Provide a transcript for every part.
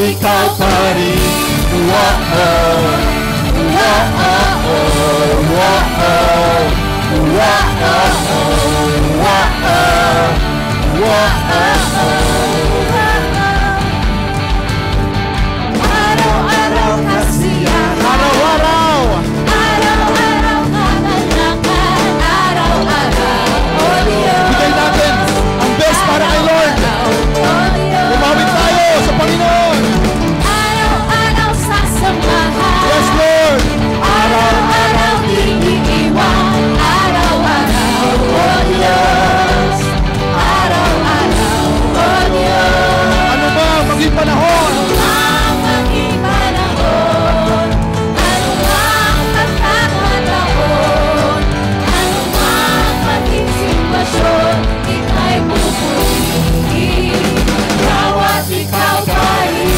ikaw pa rin. Araw-araw kasiyahan, Araw-araw. araw-araw kagalakan, araw-araw, O Diyos. Bigay natin ang best para kay Lord. Lumawit tayo sa Panginoon. Araw-araw sasamahan, Yes, Lord. araw-araw iniiwan, araw-araw, O Diyos. Araw-araw, O Diyos. Ano ba maging panahon? Ang maging panahon, anumang pagkakataon, anumang maging sitwasyon, ika'y pupurihin. Bawat ikaw pa rin.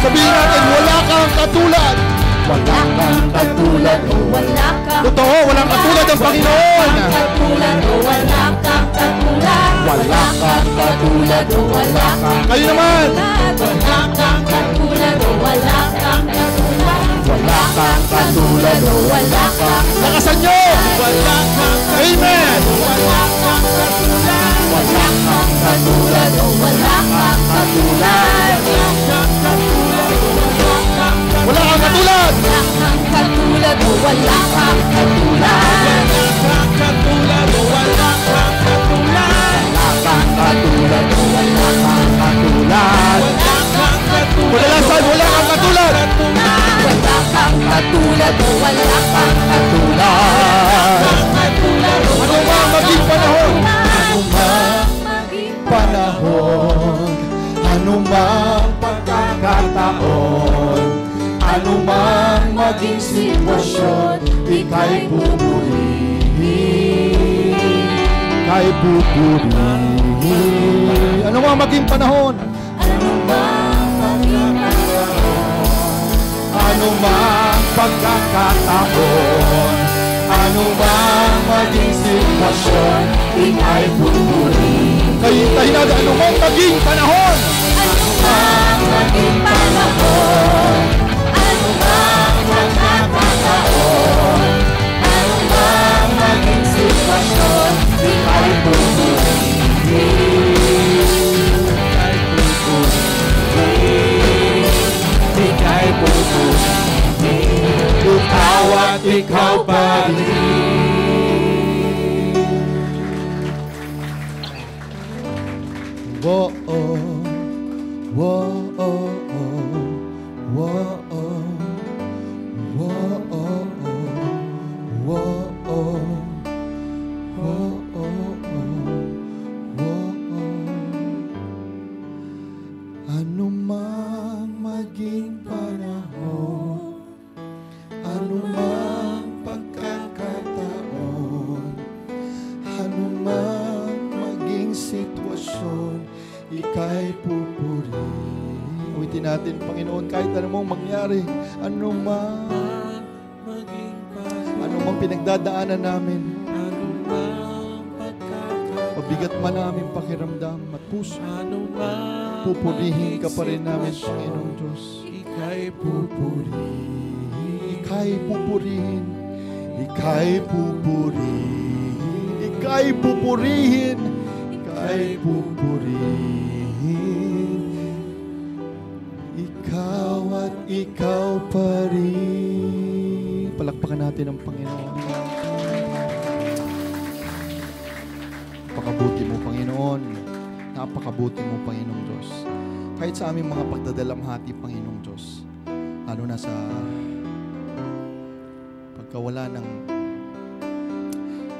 Sabihin natin, wala kang katulad. Wala kang katulad o wala kang Totoo, walang katulad ang Panginoon. katulad o wala kang katulad. Wala kang katulad o wala kang Kayo naman. wala kang katulad o wala kang katulad. Wala kang katulad o wala kang Lakasan nyo. wala kang Amen. wala kang katulad. Wala kang katulad o wala kang katulad. Wala kang katulad. Wala kang katulad o wala kang katulad. Wala kang katulad o wala kang katulad. Wala kang katulad o wala kang katulad. Wala kang katulad. Kadalasan, wala kang katulad. Wala kang katulad o wala kang katulad. Ano ba ang maging panahon? Panahon, Anumang pagkakataon, anumang maging sitwasyon, ika'y pupurihin. Ika'y pupurihin. Anumang maging panahon, anumang pagkakataon, anumang maging sitwasyon, ika'y pupurihin. Kahintahin natin anumang maging panahon. anumang maging panahon, anumang pagkakataon, anumang maging sitwasyon, ika'y pupurihin. Ika'y pupurihin. Ikaw at ikaw pa rin. Whoa, oh, whoa, oh, oh, whoa, oh, whoa, oh, oh, whoa, oh, whoa, oh, whoa, oh. Anumang maging panahon, anumang pagkakataon, anumang maging sitwasyon, ika'y pupurihin. Uwitin natin, Panginoon, kahit anumang mangyari, anumang pinagdadaanan namin, mabigat man namin pakiramdam at puso, pupurihin ka pa rin namin, Panginoong Diyos. Ika'y pupurihin, ika'y pupurihin, ika'y pupurihin, ika'y pupurihin, ika'y pupurihin. Ikaw at ikaw pa rin. Palakpakan natin ang Panginoon. Napakabuti mo, Panginoon. Napakabuti mo, Panginoong Diyos. Kahit sa aming mga pagdadalamhati, Panginoong Diyos, lalo na sa pagkawala ng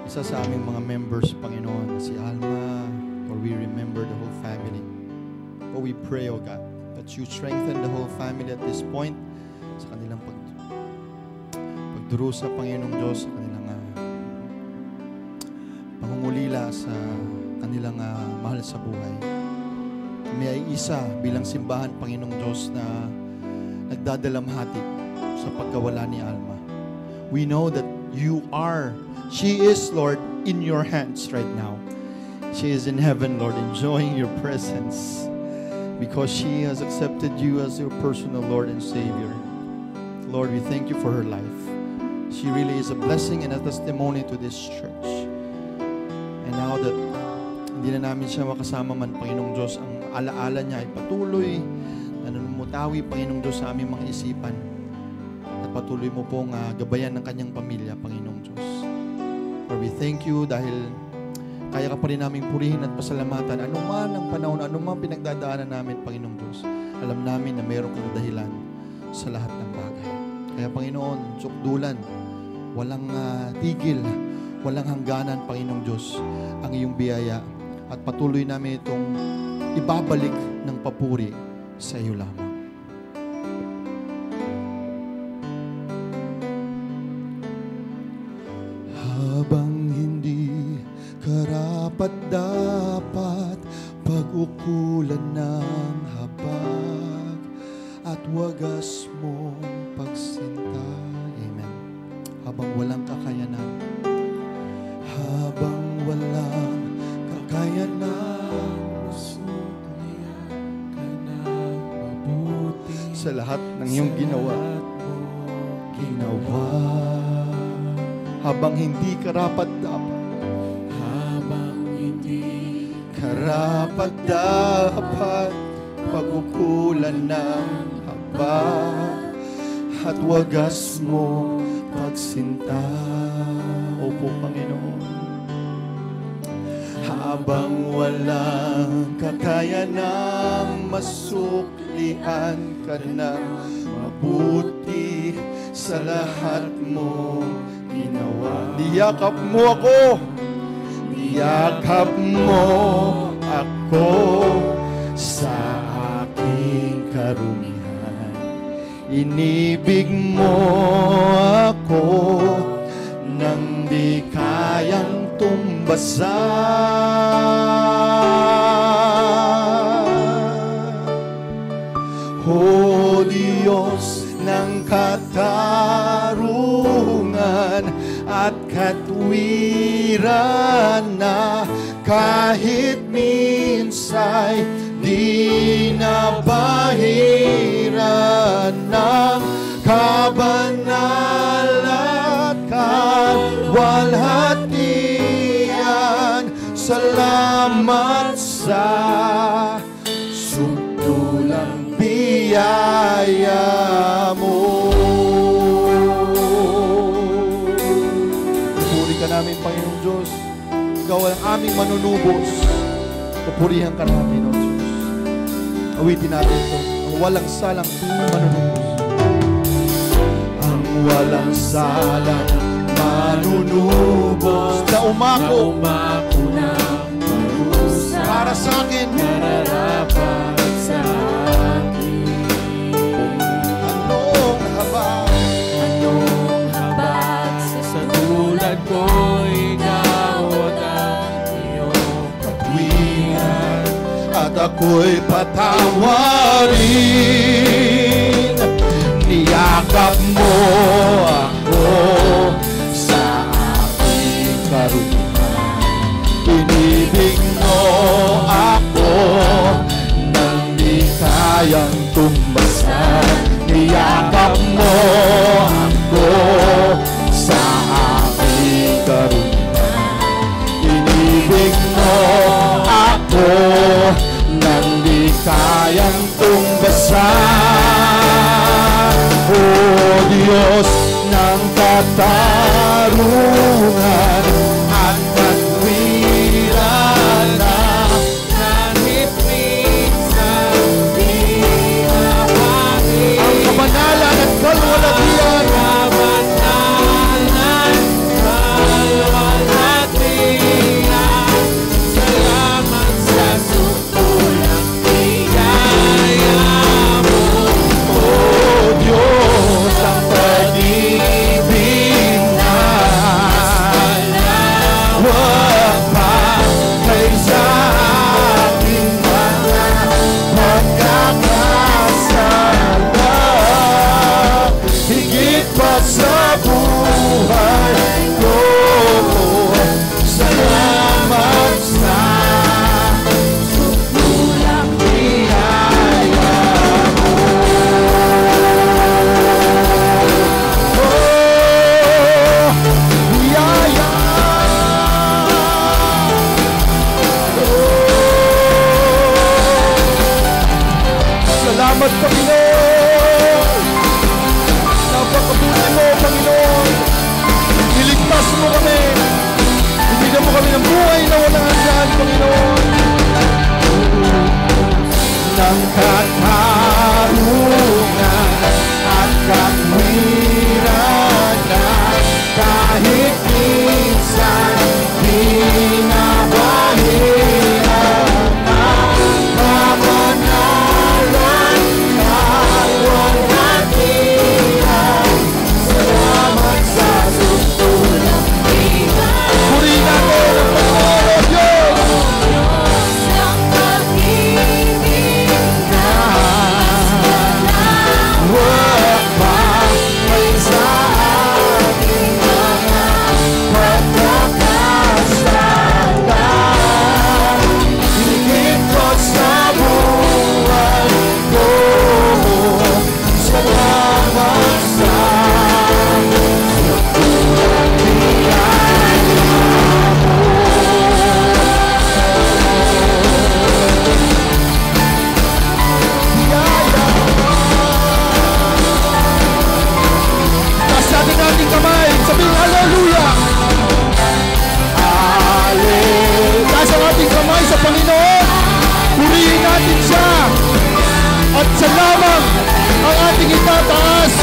isa sa aming mga members, Panginoon, si Alma, or we remember the whole family. Oh, we pray, oh God, that you strengthen the whole family at this point sa kanilang pagdurusa, Panginoong Diyos, sa kanilang pangungulila sa kanilang mahal sa buhay. Kami ay isa bilang simbahan, Panginoong Diyos, na nagdadalamhati sa pagkawala ni Alma. We know that she is, Lord, in your hands right now. She is in heaven, Lord, enjoying your presence because she has accepted you as your personal Lord and Savior. Lord, we thank you for her life. She really is a blessing and a testimony to this church. And now that hindi na namin siya makasama man, Panginoong Diyos, ang alaala niya ay patuloy na nanumutawi, Panginoong Diyos, sa aming mga isipan. At patuloy mo pong gabayan ng kanyang pamilya, Panginoong Diyos. Lord, we thank you dahil kaya ka pa rin namin purihin at pasalamatan anuman ang panahon, anuman pinagdadaanan namin, Panginoong Diyos. Alam namin na mayroon kang dahilan sa lahat ng bagay. Kaya, Panginoon, sukdulan, walang tigil, walang hangganan, Panginoong Diyos, ang iyong biyaya. At patuloy namin itong ibabalik ng papuri sa iyo lamang. Habang hindi karapat-dapat pag-ukulan ng habag at wagas mong pagsinta. Amen. Habang walang kakayanan, habang walang kakayanan, Suklian ka ng mabuti sa lahat ng iyong ginawa. Habang hindi karapat-dapat, habang hindi karapat-dapat pag-ukulan ng habag at wagas mo pagsinta. Opo, Panginoon. Habang walang kakayanang masuklian ka ng mabuti sa lahat mo ginawa. Niyakap mo ako. Niyakap mo ako sa aking karumihan. Inibig mo ako nang di kayang tumbasan. O Diyos ng katarungan at katwiran na kahit minsay di nabahiran ng kabanal at kalwalhatian. Salamat sa subtulang biyaya mo. Puri ka namin, Panginoong Diyos. Ikaw ang aming manunubos. Pupurihan ka namin, O Diyos. Awitin natin ito. Ang walang salang manunubos. Ang walang salang manunubos na umako ng parusa para sa akin. nararapat sa akin. Anong habag? Anong habag sa tulad ko'y nawag ang iyong Katwiran at ako'y patawarin. Niyakap mo ako sa aking karumihan. Inibig mo ako nang di kayang tumbasan. Niyakap mo ako sa aking karumihan. Inibig mo ako nang di kayang tumbasan. O Diyos ng katarungan at katwiran na kahit minsan di nabahiran. ang kabanalan at kalwalhatian. Kabanalan, kalwalhatian. Salamat sa sutulang biyaya mo. O Diyos ang pag-ibig na Salamat, Panginoon. Napakabuti mo, Panginoon. Iligtas mo kami. Ibigyan mo kami ng buhay na walang hanggan, Panginoon. Ng katarungan at katwiran na kahit minsan binabahiran na pamanalan kay walang hirap. Salamat sa sutulang iman. Purihin natin ang Panginoon, Diyos. Ang pag-ibig na wag pa may sa ating mga pagkakasala. Higit ko sa buhay ko. Salamat sa sutulang biyaya mo. Biyaya mo. Taas natin ating kamay. Sabihin hallelujah. Hallelujah. Taas ang ating kamay sa Panginoon. Purihin natin siya. At sa lamang ang ating itataas.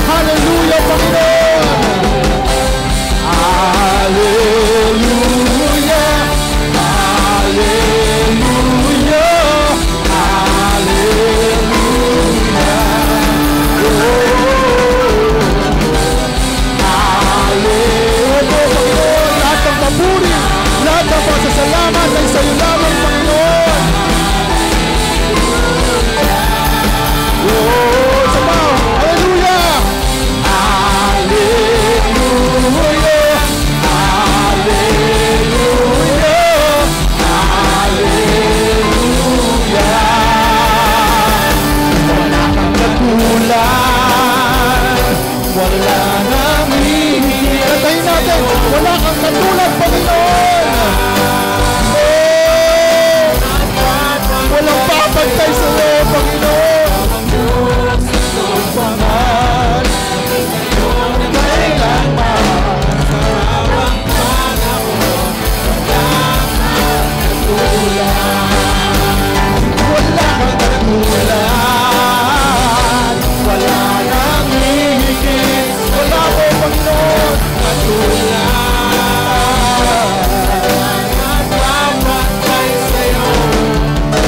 Hallelujah, Panginoon. Hallelujah. Hallelujah. Hallelujah. Hallelujah, Panginoon. Lahat ng papuri, lahat ng pasasalamat ay sa iyo lamang, Panginoon. Oh, sabaw. Hallelujah. Hallelujah. Hallelujah. Hallelujah. Wala kang katulad. Wala nang hihigit. Kantahin natin. Wala kang katulad, Panginoon. Oh, walang papantay sa iyo, Panginoon. Pangalan kailanman sa habang panahon. Wala kang katulad. Wala nang hihigit. Wala ko, Panginoon, katulad. Nagpapatay sa'yo.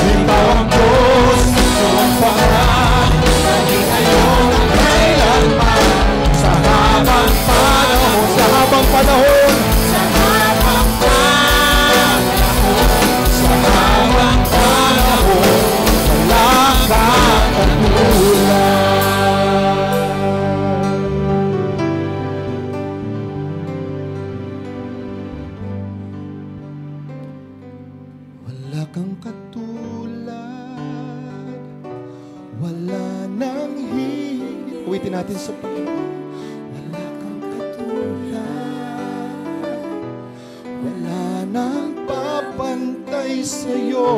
Ikaw ang Diyos ng pangalan. Naging ngayon at kailanman. Sa habang panahon. Sa habang panahon. Sa habang panahon. Sa habang panahon. Wala kang katulad. Wala kang katulad. Wala nang hihigit. Uwitin natin sa Panginoon. Wala kang katulad. Wala nang papantay sa'yo.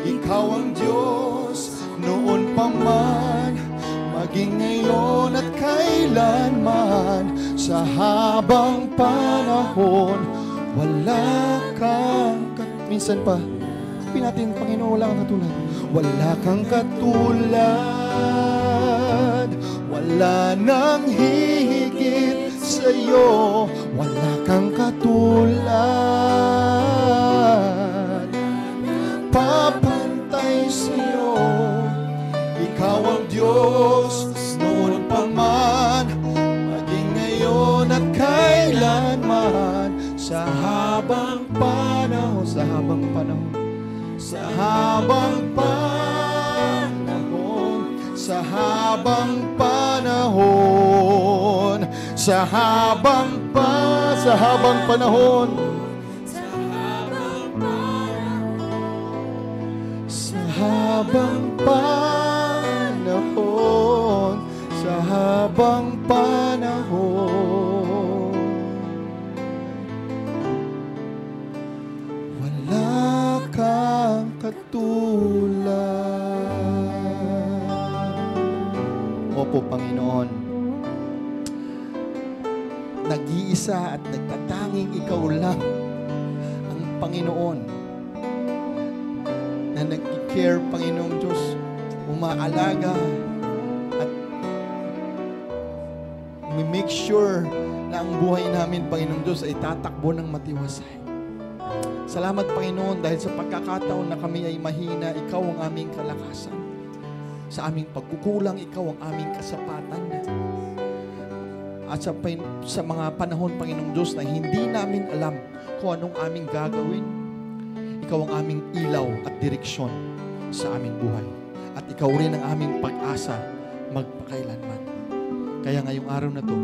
Ikaw ang Diyos noon pa man, maging ngayon at kailanman. Sa habang panahon, wala kang minsan pa, sabihin natin, Panginoon, wala kang katulad. Wala kang katulad. Wala nang hihigit sa'yo. Wala kang katulad. Papantay sa'yo. Ikaw ang Diyos noon pa man, maging ngayon at kailanman. Sa habang panahon, sa habang panahon, sa habang panahon, sa habang panahon, sa habang panahon, sa habang panahon, sa habang panahon, sa habang panahon. Wala kang katulad. po, Panginoon, nag-iisa at nagtatanging ikaw lang ang Panginoon na nag-care, Panginoong Diyos, umaalaga at make sure na ang buhay namin, Panginoong Diyos, ay tatakbo ng matiwasay. Salamat, Panginoon, dahil sa pagkakataon na kami ay mahina, ikaw ang aming kalakasan. Sa aming pagkukulang, ikaw ang aming kasapatan. At sa mga panahon, Panginoong Diyos, na hindi namin alam kung anong aming gagawin, ikaw ang aming ilaw at direksyon sa aming buhay. At ikaw rin ang aming pag-asa magpakailanman. Kaya ngayong araw na to,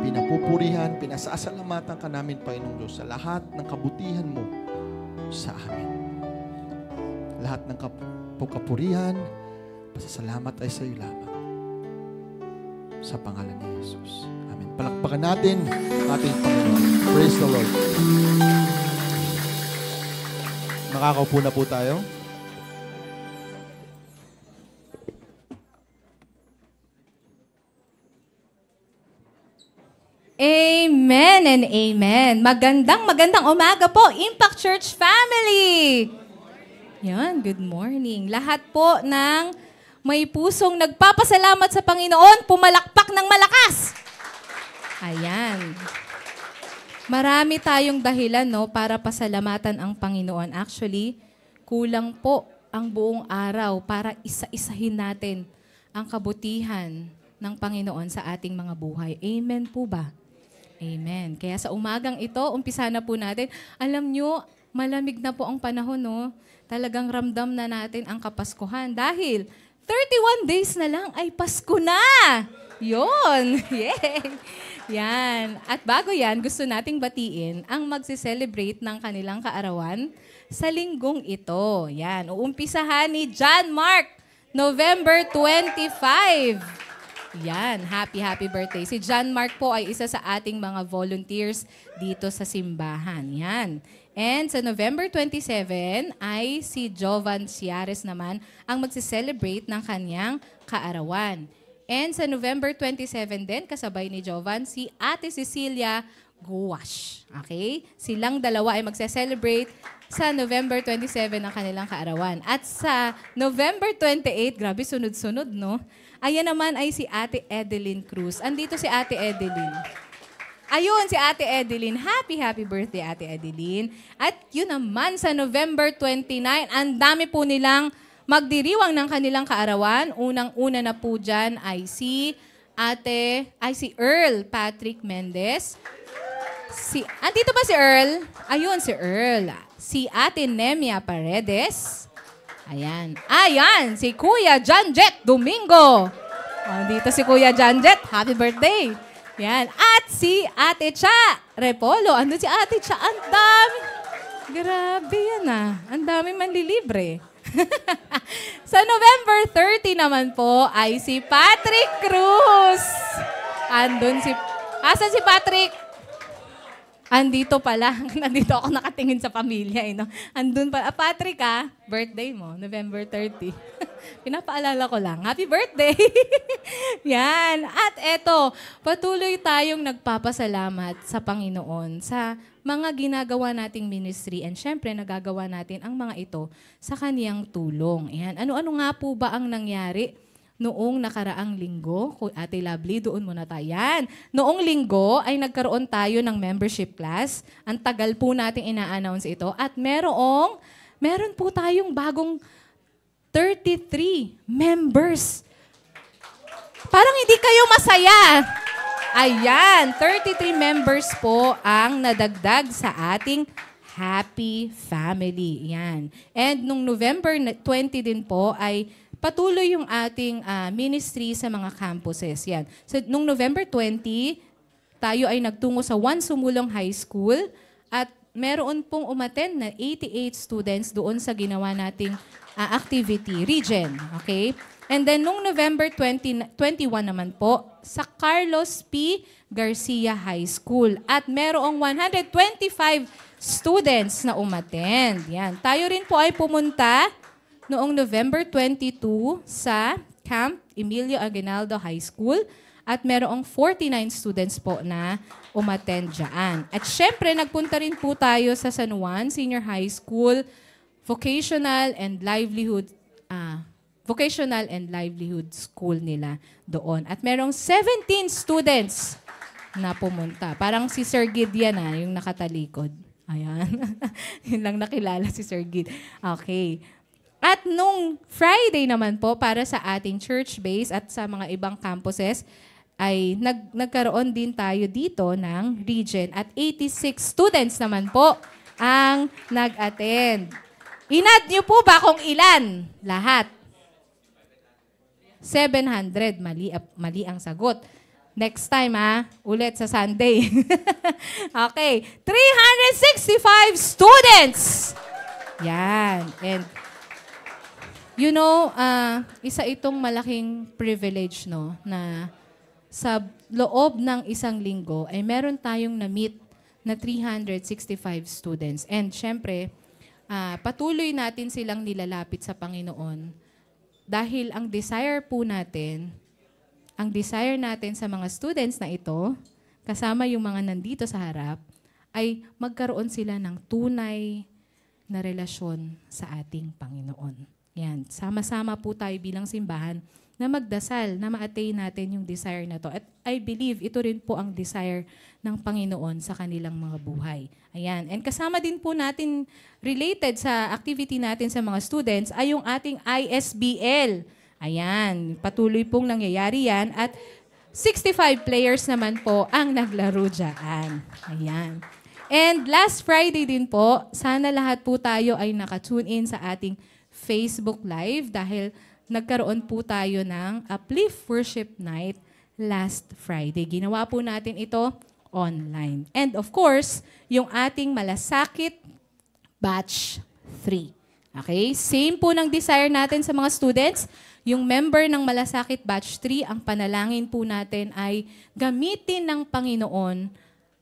pinapupurihan, pinasasalamatan ka namin, Panginoong Diyos, sa lahat ng kabutihan mo sa amin. Lahat ng kapurihan, pasasalamat ay sa iyo lamang. Sa pangalan ni Jesus. Amen. Palakpakan natin ating Panginoon. Praise the Lord. Makakaupo na po tayo. Amen and amen. Magandang umaga po, Impact Church family. Yan, good morning. Lahat po ng may pusong nagpapasalamat sa Panginoon, pumalakpak ng malakas. Ayan. Marami tayong dahilan, no, para pasalamatan ang Panginoon. Actually, kulang po ang buong araw para isa-isahin natin ang kabutihan ng Panginoon sa ating mga buhay. Amen po ba? Amen. Kaya sa umagang ito, umpisa na po natin. Alam nyo, malamig na po ang panahon, no? Talagang ramdam na natin ang Kapaskuhan dahil 31 days na lang ay Pasko na! Yun! Yay! Yan. At bago yan, gusto nating batiin ang magse-celebrate ng kanilang kaarawan sa linggong ito. Yan. Uumpisahan ni John Mark, November 25. Yan, happy birthday. Si John Mark po ay isa sa ating mga volunteers dito sa simbahan. Yan. And sa November 27 ay si Jovan Ciares naman ang magse-celebrate ng kanyang kaarawan. And sa November 27 din, kasabay ni Jovan, si Ate Cecilia Guwash. Okay? Silang dalawa ay magse-celebrate sa November 27 ng kanilang kaarawan. At sa November 28, grabe sunod-sunod, no? Ayan naman ay si Ate Edeline Cruz. Andito si Ate Edeline. Ayun, si Ate Edeline. Happy birthday, Ate Edeline. At yun naman, sa November 29, ang dami po nilang magdiriwang ng kanilang kaarawan. Unang-una na po dyan ay si Earl Patrick Mendez. Andito ba si Earl? Ayun, si Earl. Si Ate Nemia Paredes. Ayan, si Kuya Janjet Domingo. Dito si Kuya Janjet. Happy birthday. Yan. At si Ate Cha Repolo. Andun si Ate Cha. Ang dami. Grabe yan Ang dami manlilibre. Sa November 30 naman po ay si Patrick Cruz. Asan si Patrick? Andito pala. Nandito ako nakatingin sa pamilya. No? Andun pa. Patrick, birthday mo, November 30. Pinapaalala ko lang. Happy birthday! Yan. At eto, patuloy tayong nagpapasalamat sa Panginoon sa mga ginagawa nating ministry. And syempre, nagagawa natin ang mga ito sa kaniyang tulong. Yan. Ano-ano nga po ba ang nangyari noong nakaraang linggo? Ate Lovely, doon muna tayo. Yan. Noong linggo ay nagkaroon tayo ng membership class. Ang tagal po nating ina-announce ito. At meron po tayong bagong 33 members. Parang hindi kayo masaya. Ayan, 33 members po ang nadagdag sa ating happy family. Yan. And nung November 20 din po ay patuloy yung ating ministry sa mga campuses. Yan. So, nung November 20, tayo ay nagtungo sa Juan Sumulong High School at meron pong umattend na 88 students doon sa ginawa nating activity, region. Okay? And then, nung November 21 naman po, sa Carlos P. Garcia High School. At merong 125 students na umattend. Yan. Tayo rin po ay pumunta noong November 22 sa Camp Emilio Aguinaldo High School at merong 49 students po na umattend dyan. At syempre, nagpunta rin po tayo sa San Juan Senior High School, Vocational and Livelihood School nila doon. At merong 17 students na pumunta. Parang si Sir Gid yan yung nakatalikod. Ayan. Yun lang nakilala si Sir Gid. Okay. At nung Friday naman po, para sa ating church base at sa mga ibang campuses, ay nagkaroon din tayo dito ng region at 86 students naman po ang nag-attend. Inad niyo po ba kung ilan? Lahat. 700. Mali ang sagot. Next time, ulit sa Sunday. Okay. 365 students! Yan. And, isa itong malaking privilege, no, na sa loob ng isang linggo ay meron tayong na-meet na 365 students. And syempre, patuloy natin silang nilalapit sa Panginoon dahil ang desire natin sa mga students na ito, kasama yung mga nandito sa harap, ay magkaroon sila ng tunay na relasyon sa ating Panginoon. Yan, sama-sama po tayo bilang simbahan na magdasal, na ma-attain natin yung desire na to. At I believe ito rin po ang desire ng Panginoon sa kanilang mga buhay. Ayan. And kasama din po natin, related sa activity natin sa mga students, ay yung ating ISBL. Ayan. Patuloy pong nangyayari yan. At 65 players naman po ang naglaro dyan. Ayan. And last Friday din po, sana lahat po tayo ay nakatune in sa ating Facebook Live dahil nagkaroon po tayo ng Uplift Worship Night last Friday. Ginawa po natin ito online. And of course, yung ating Malasakit Batch 3. Okay? Same po ng desire natin sa mga students. Yung member ng Malasakit Batch 3, ang panalangin po natin ay gamitin ng Panginoon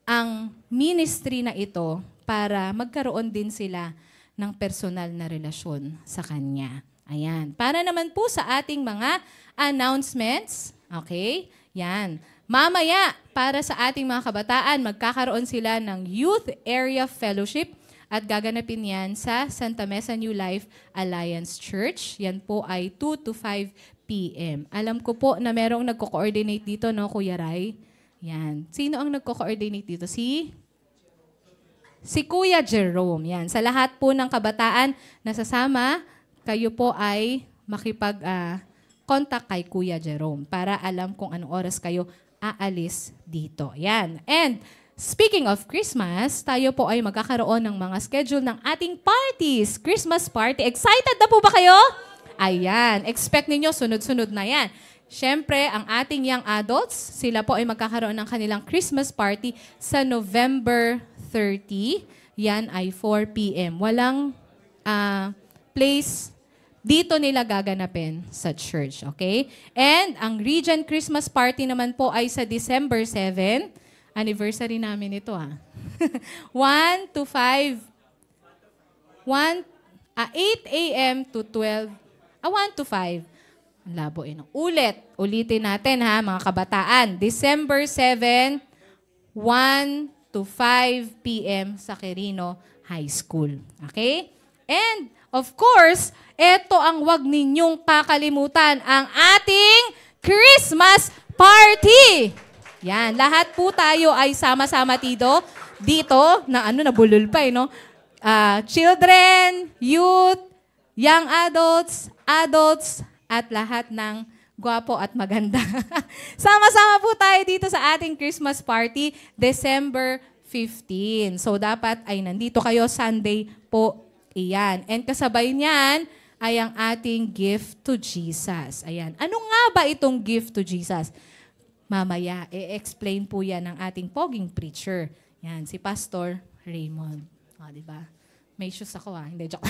ang ministry na ito para magkaroon din sila ng personal na relasyon sa Kanya. Ayan. Para naman po sa ating mga announcements, okay? Yan. Mamaya, para sa ating mga kabataan, magkakaroon sila ng Youth Area Fellowship at gaganapin yan sa Santa Mesa New Life Alliance Church. Yan po ay 2 to 5 p.m. Alam ko po na merong nagko-coordinate dito, no, Kuya Ray? Yan. Sino ang nagko-coordinate dito? Si Kuya Jerome. Yan. Sa lahat po ng kabataan na sasama, kayo po ay makipag-contact kay Kuya Jerome para alam kung anong oras kayo aalis dito. Yan. And speaking of Christmas, tayo po ay magkakaroon ng mga schedule ng ating parties. Christmas party. Excited na po ba kayo? Ayan. Expect ninyo, sunod-sunod na yan. Siyempre, ang ating young adults, sila po ay magkakaroon ng kanilang Christmas party sa November 30. Yan ay 4 p.m. Walang place dito nila gaganapin sa church, okay? And ang Region Christmas Party naman po ay sa December 7. Anniversary namin ito, 8 a.m. to 12, 1 to 5. Ang labo Ulitin natin, mga kabataan. December 7, 1 to 5 p.m. sa Quirino High School. Okay? And, of course, ito ang wag ninyong kakalimutan, ang ating Christmas party! Yan, lahat po tayo ay sama-sama dito na nabulol pa no? Children, youth, young adults, at lahat ng gwapo at maganda. Sama-sama po tayo dito sa ating Christmas party, December 15. So, dapat ay nandito kayo Sunday po iyan. And kasabay niyan ay ang ating gift to Jesus. Ayan. Ano nga ba itong gift to Jesus? Mamaya, i-explain po yan ng ating poging preacher. Yan, si Pastor Raymond. Diba? May shoes ako Hindi, joke.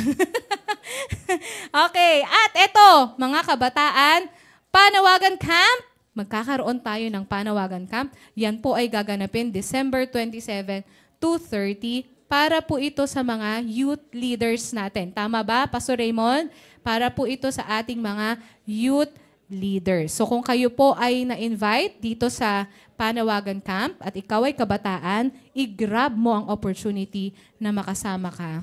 Okay, at eto, mga kabataan, Panawagan Camp. Magkakaroon tayo ng Panawagan Camp. Yan po ay gaganapin December 27 to 30 para po ito sa mga youth leaders natin. Tama ba, Pastor Raymond? Para po ito sa ating mga youth leaders. So kung kayo po ay na-invite dito sa Panawagan Camp at ikaw ay kabataan, i-grab mo ang opportunity na makasama ka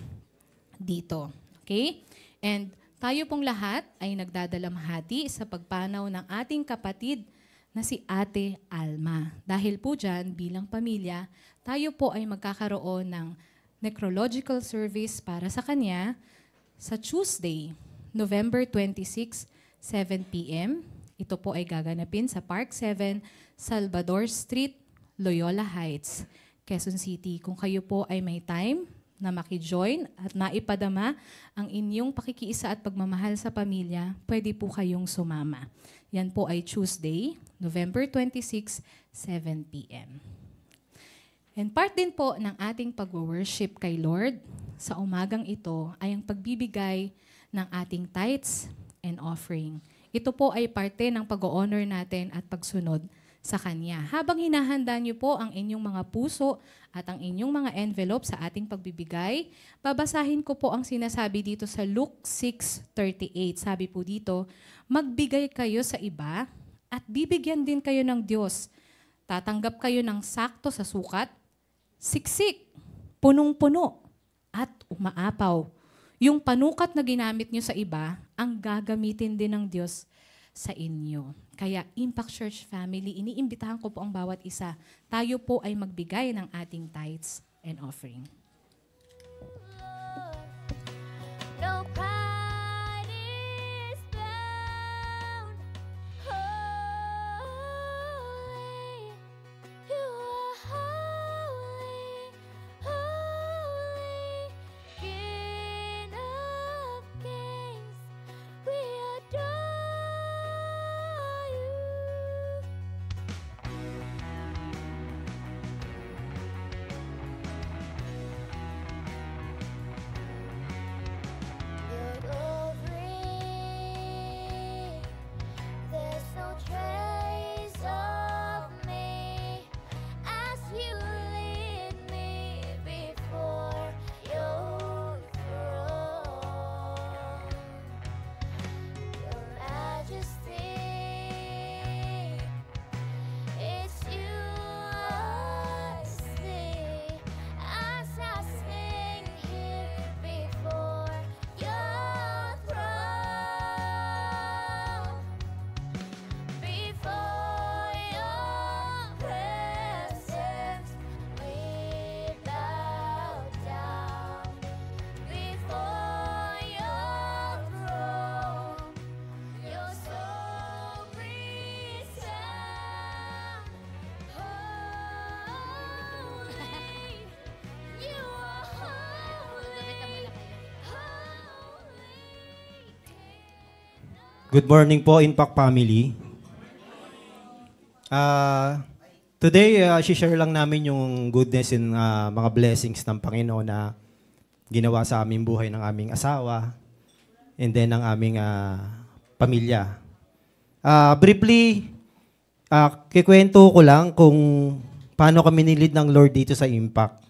dito. Okay? And tayo pong lahat ay nagdadalamhati sa pagpanaw ng ating kapatid na si Ate Alma. Dahil po dyan, bilang pamilya, tayo po ay magkakaroon ng necrological service para sa kanya sa Tuesday, November 26, 7 p.m. Ito po ay gaganapin sa Park 7, Salvador Street, Loyola Heights, Quezon City. Kung kayo po ay may time na maki-join at maipadama ang inyong pakikiisa at pagmamahal sa pamilya, pwede po kayong sumama. Yan po ay Tuesday, November 26, 7 p.m. And part din po ng ating pag-worship kay Lord sa umagang ito ay ang pagbibigay ng ating tithes and offering. Ito po ay parte ng pag-honor natin at pagsunod sa Kanya. Habang hinahanda niyo po ang inyong mga puso at ang inyong mga envelope sa ating pagbibigay, babasahin ko po ang sinasabi dito sa Luke 6:38. Sabi po dito, magbigay kayo sa iba at bibigyan din kayo ng Diyos. Tatanggap kayo ng sakto sa sukat, siksik, punong-puno, at umaapaw. Yung panukat na ginamit nyo sa iba, ang gagamitin din ng Diyos sa inyo. Kaya Impact Church Family, iniimbitahan ko po ang bawat isa. Tayo po ay magbigay ng ating tithes and offering. No pride is bound. Holy, you are holy, holy, King of kings. We adore you. Your glory, there's no trace of me as you lead me before your throne. Your majesty, it's you I see as I sing here before your throne. Before your presence, we bow down. Before your throne, your soul resound. Holy, you are holy, holy. Good morning po, Impact Family. Today, share lang namin yung goodness and mga blessings ng Panginoon na ginawa sa aming buhay ng aming asawa and then ng aming pamilya. Briefly, kikwento ko lang kung paano kami nilid ng Lord dito sa Impact.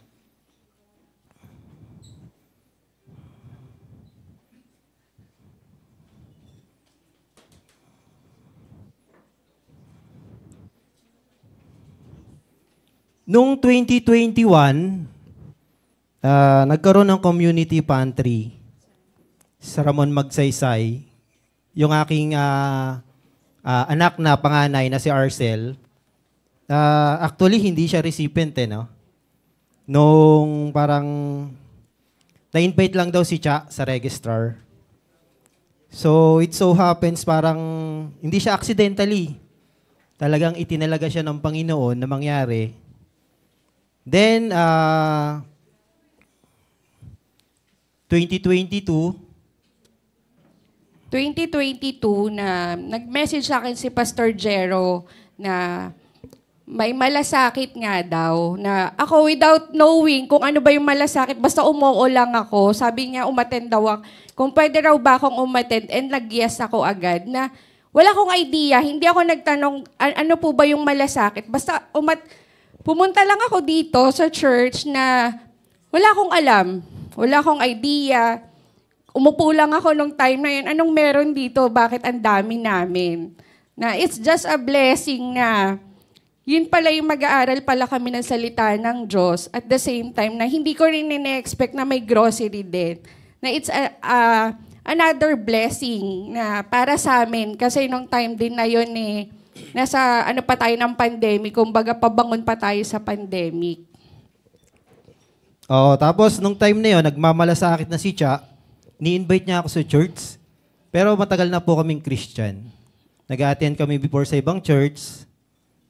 Noong 2021, nagkaroon ng community pantry sa Ramon Magsaysay. Yung aking anak na panganay na si Arcel, actually hindi siya recipient no? Nung parang na-invite lang daw si Cha sa registrar. So it so happens parang hindi siya accidentally. Talagang itinalaga siya ng Panginoon na mangyari. Then, 2022 na nag-message sa akin si Pastor Jero na may malasakit nga daw. Na ako without knowing kung ano ba yung malasakit, basta umuo lang ako. Sabi niya umattend daw ako. Kung pwede raw ba akong umattend and nag-yes ako agad na wala akong idea. Hindi ako nagtanong ano po ba yung malasakit. Basta pumunta lang ako dito sa church na wala akong alam. Wala akong idea. Umupo lang ako nung time na yun. Anong meron dito? Bakit ang dami namin? Na it's just a blessing na yun pala yung mag-aaral pala kami ng salita ng Diyos at the same time na hindi ko rin in-expect na may grocery din. Na it's another blessing na para sa amin kasi nung time din na yun nasa ano pa tayo ng pandemic, kumbaga pabangon pa tayo sa pandemic. Oo, tapos nung time na yun, nagmamalasakit na si Cha, ni-invite niya ako sa church. Pero matagal na po kaming Christian. Nag-attend kami before sa ibang church.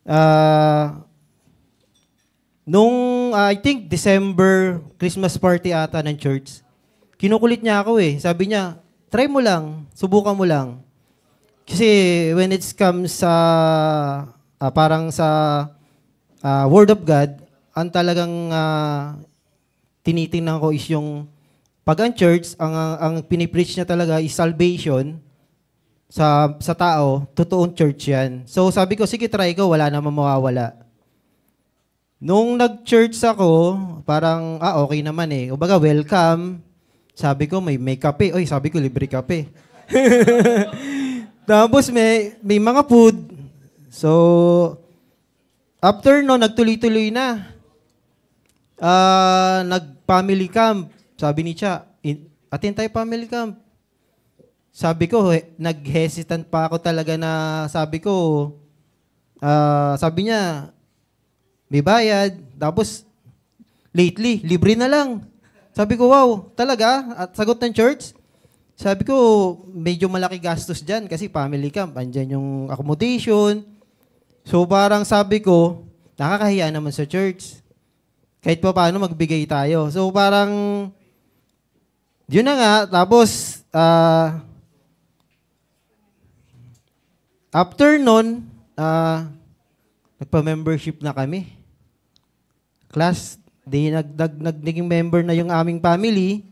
I think December, Christmas party ata ng church, kinukulit niya ako Sabi niya, try mo lang, subukan mo lang. Kasi when it comes sa, parang sa Word of God, ang talagang tinitingnan ko is yung pag ang church, ang pinipreach niya talaga is salvation sa tao, totoong church yan. So sabi ko, sige try ko, wala namang mawawala. Nung nag-church ako, parang, okay naman Kumbaga, welcome. Sabi ko, may kape. Oy, sabi ko, libre kape. Tapos may mga food. So, after no, nagtuloy-tuloy na. Nag-family camp. Sabi ni Cha, attend tayo family camp. Sabi ko, nag-hesitant pa ako talaga na sabi ko, sabi niya, may bayad. Tapos, lately, libre na lang. Sabi ko, wow, talaga? At sagot ng church? Sabi ko, medyo malaki gastos dyan kasi family camp. Andyan yung accommodation. So, parang sabi ko, nakakahiya naman sa church. Kahit pa paano magbigay tayo. So, parang, yun na nga. Tapos, after nun, nagpa-membership na kami. Class, naging member na yung aming family.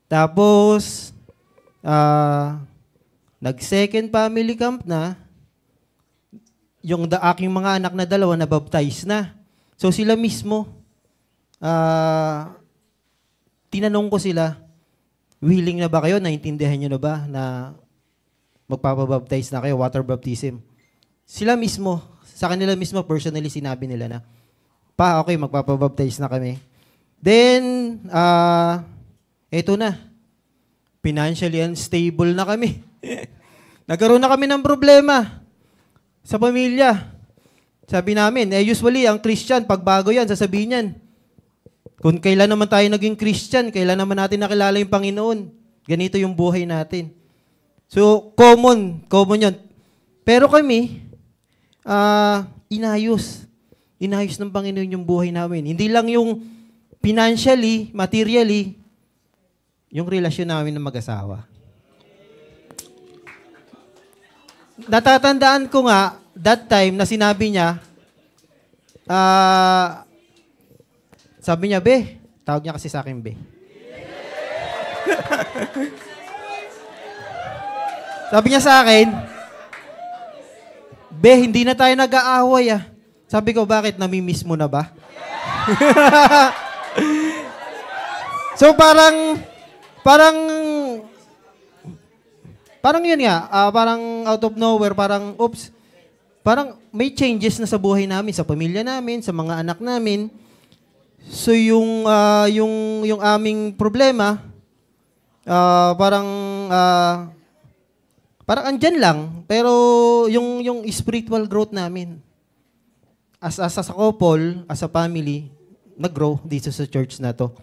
Tapos, nag-second family camp na. Yung aking mga anak na dalawa na baptize na. So sila mismo, tinanong ko sila, willing na ba kayo? Naintindihan nyo na ba na magpapabaptize na kayo, water baptism? Sila mismo, sa kanila mismo, personally sinabi nila na, Pa, okay, magpapabaptize na kami. Then, eto na. Financially unstable na kami. Nagkaroon na kami ng problema sa pamilya. Sabi namin, usually, ang Christian, pag bago yan, sasabihin yan, kung kailan naman tayo naging Christian, kailan naman natin nakilala yung Panginoon, ganito yung buhay natin. So, common yun. Pero kami, inayos ng Panginoon yung buhay namin. Hindi lang yung financially, materially, yung relasyon namin ng mag-asawa. Natatandaan ko nga, that time na sinabi niya, sabi niya, Be, tawag niya kasi sa akin, Be. Sabi niya sa akin, Be, hindi na tayo nag-aaway Sabi ko, bakit? Namimiss mo na ba? So parang yun nga, parang out of nowhere, parang, oops, parang may changes na sa buhay namin, sa pamilya namin, sa mga anak namin. So yung aming problema, parang andyan lang, pero yung spiritual growth namin, as a couple, as a family, nag-grow dito sa church na to.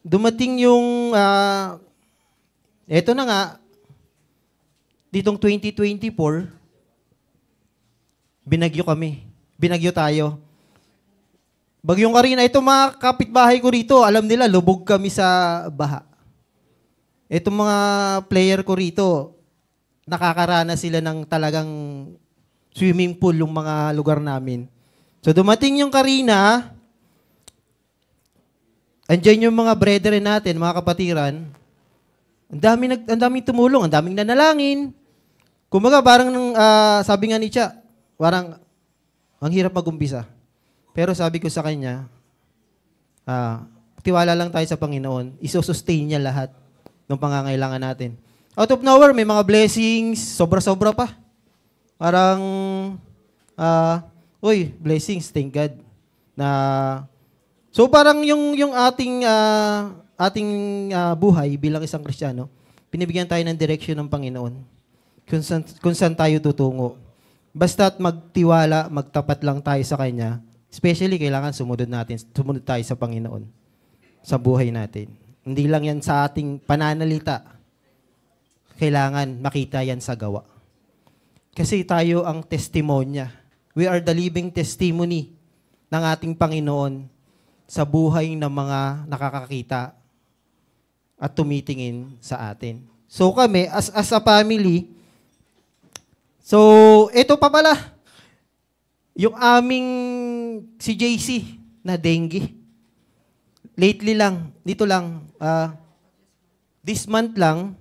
Dumating yung, eto na nga, ditong 2024, binagyo tayo. Bagyong Karina, ito mga kapitbahay ko rito, alam nila, lubog kami sa baha. Itong mga player ko rito, nakakaranas sila ng talagang swimming pool yung mga lugar namin. So dumating yung Karina, andyan yung mga brethren natin, mga kapatiran, ang daming tumulong, ang daming nanalangin. Kumbaga, parang sabi nga ni Cha, parang ang hirap mag-umpisa. Pero sabi ko sa kanya, tiwala lang tayo sa Panginoon, isosustain niya lahat ng pangangailangan natin. out of nowhere, may mga blessings, sobra-sobra pa. Parang, uy, blessings, thank God. So parang yung ating buhay bilang isang Kristiyano, pinibigyan tayo ng direction ng Panginoon kung saan tayo tutungo. Basta't magtiwala, magtapat lang tayo sa Kanya. Especially, kailangan sumunod tayo sa Panginoon sa buhay natin. Hindi lang yan sa ating pananalita. Kailangan makita yan sa gawa. Kasi tayo ang testimonya. We are the living testimony ng ating Panginoon sa buhay ng mga nakakakita at tumitingin sa atin. So kami, as a family, so ito pa pala, yung aming si JC na dengue. Lately lang, dito lang, this month lang,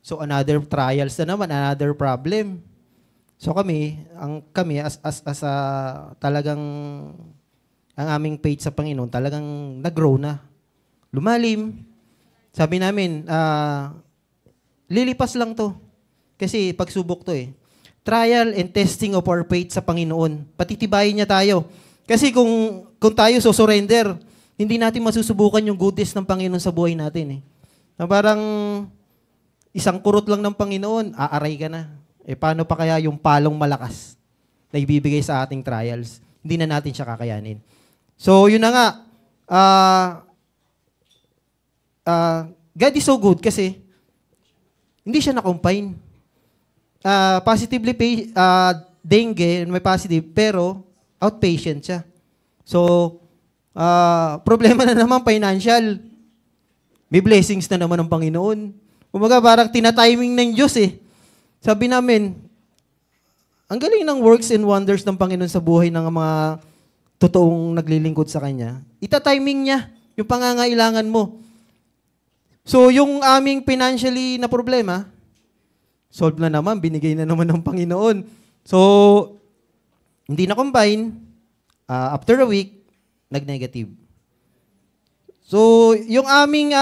so another trials na naman, another problem. So kami as talagang ang aming faith sa Panginoon talagang nag-grow na. Lumalim. Sabi namin, lilipas lang to. Kasi pagsubok to eh. Trial and testing of our faith sa Panginoon. Patitibayin niya tayo. Kasi kung tayo surrender, hindi natin masusubukan yung goodness ng Panginoon sa buhay natin eh. Na parang isang kurot lang ng Panginoon, aaray ka na. Paano pa kaya yung palong malakas na ibibigay sa ating trials? Hindi na natin siya kakayanin. So, yun na nga. God is so good kasi hindi siya na-confine. Positively dengue, may positive, pero outpatient siya. So, problema na naman financial. May blessings na naman ng Panginoon. Kumaga, parang tina-timing ng Diyos eh. Sabi namin, ang galing ng works and wonders ng Panginoon sa buhay ng mga totoong naglilingkod sa Kanya. Ita-timing niya yung pangangailangan mo. So, yung aming financially na problema, solve na naman, binigay na naman ng Panginoon. So, hindi na combine. After a week, nag-negative. So, yung aming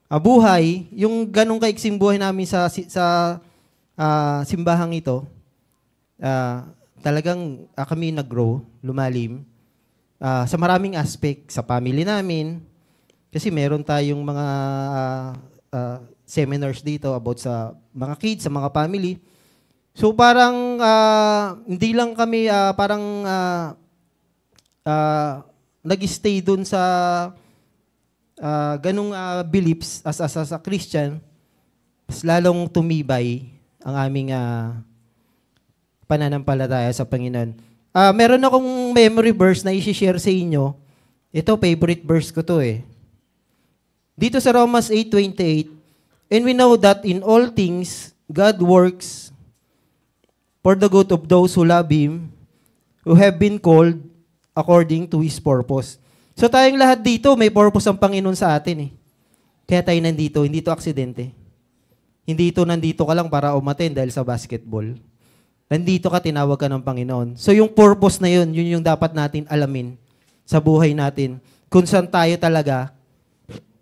buhay, yung ganong kaiksing buhay namin sa simbahang ito, talagang kami nag-grow, lumalim, sa maraming aspect, sa family namin, kasi meron tayong mga seminars dito about sa mga kids, sa mga family. So parang hindi lang kami nag-stay dun sa ganung beliefs as a Christian, mas lalong tumibay ang aming pananampalataya sa Panginoon. Meron akong memory verse na i-share sa inyo. Ito, favorite verse ko to eh. Dito sa Romans 8:28, and we know that in all things, God works for the good of those who love Him, who have been called according to His purpose. So tayong lahat dito, may purpose ang Panginoon sa atin eh. Kaya tayo nandito, hindi to aksidente. Hindi ito nandito ka lang para umaten dahil sa basketball. Nandito ka, tinawag ka ng Panginoon. So yung purpose na yun yung dapat natin alamin sa buhay natin. Kung saan tayo talaga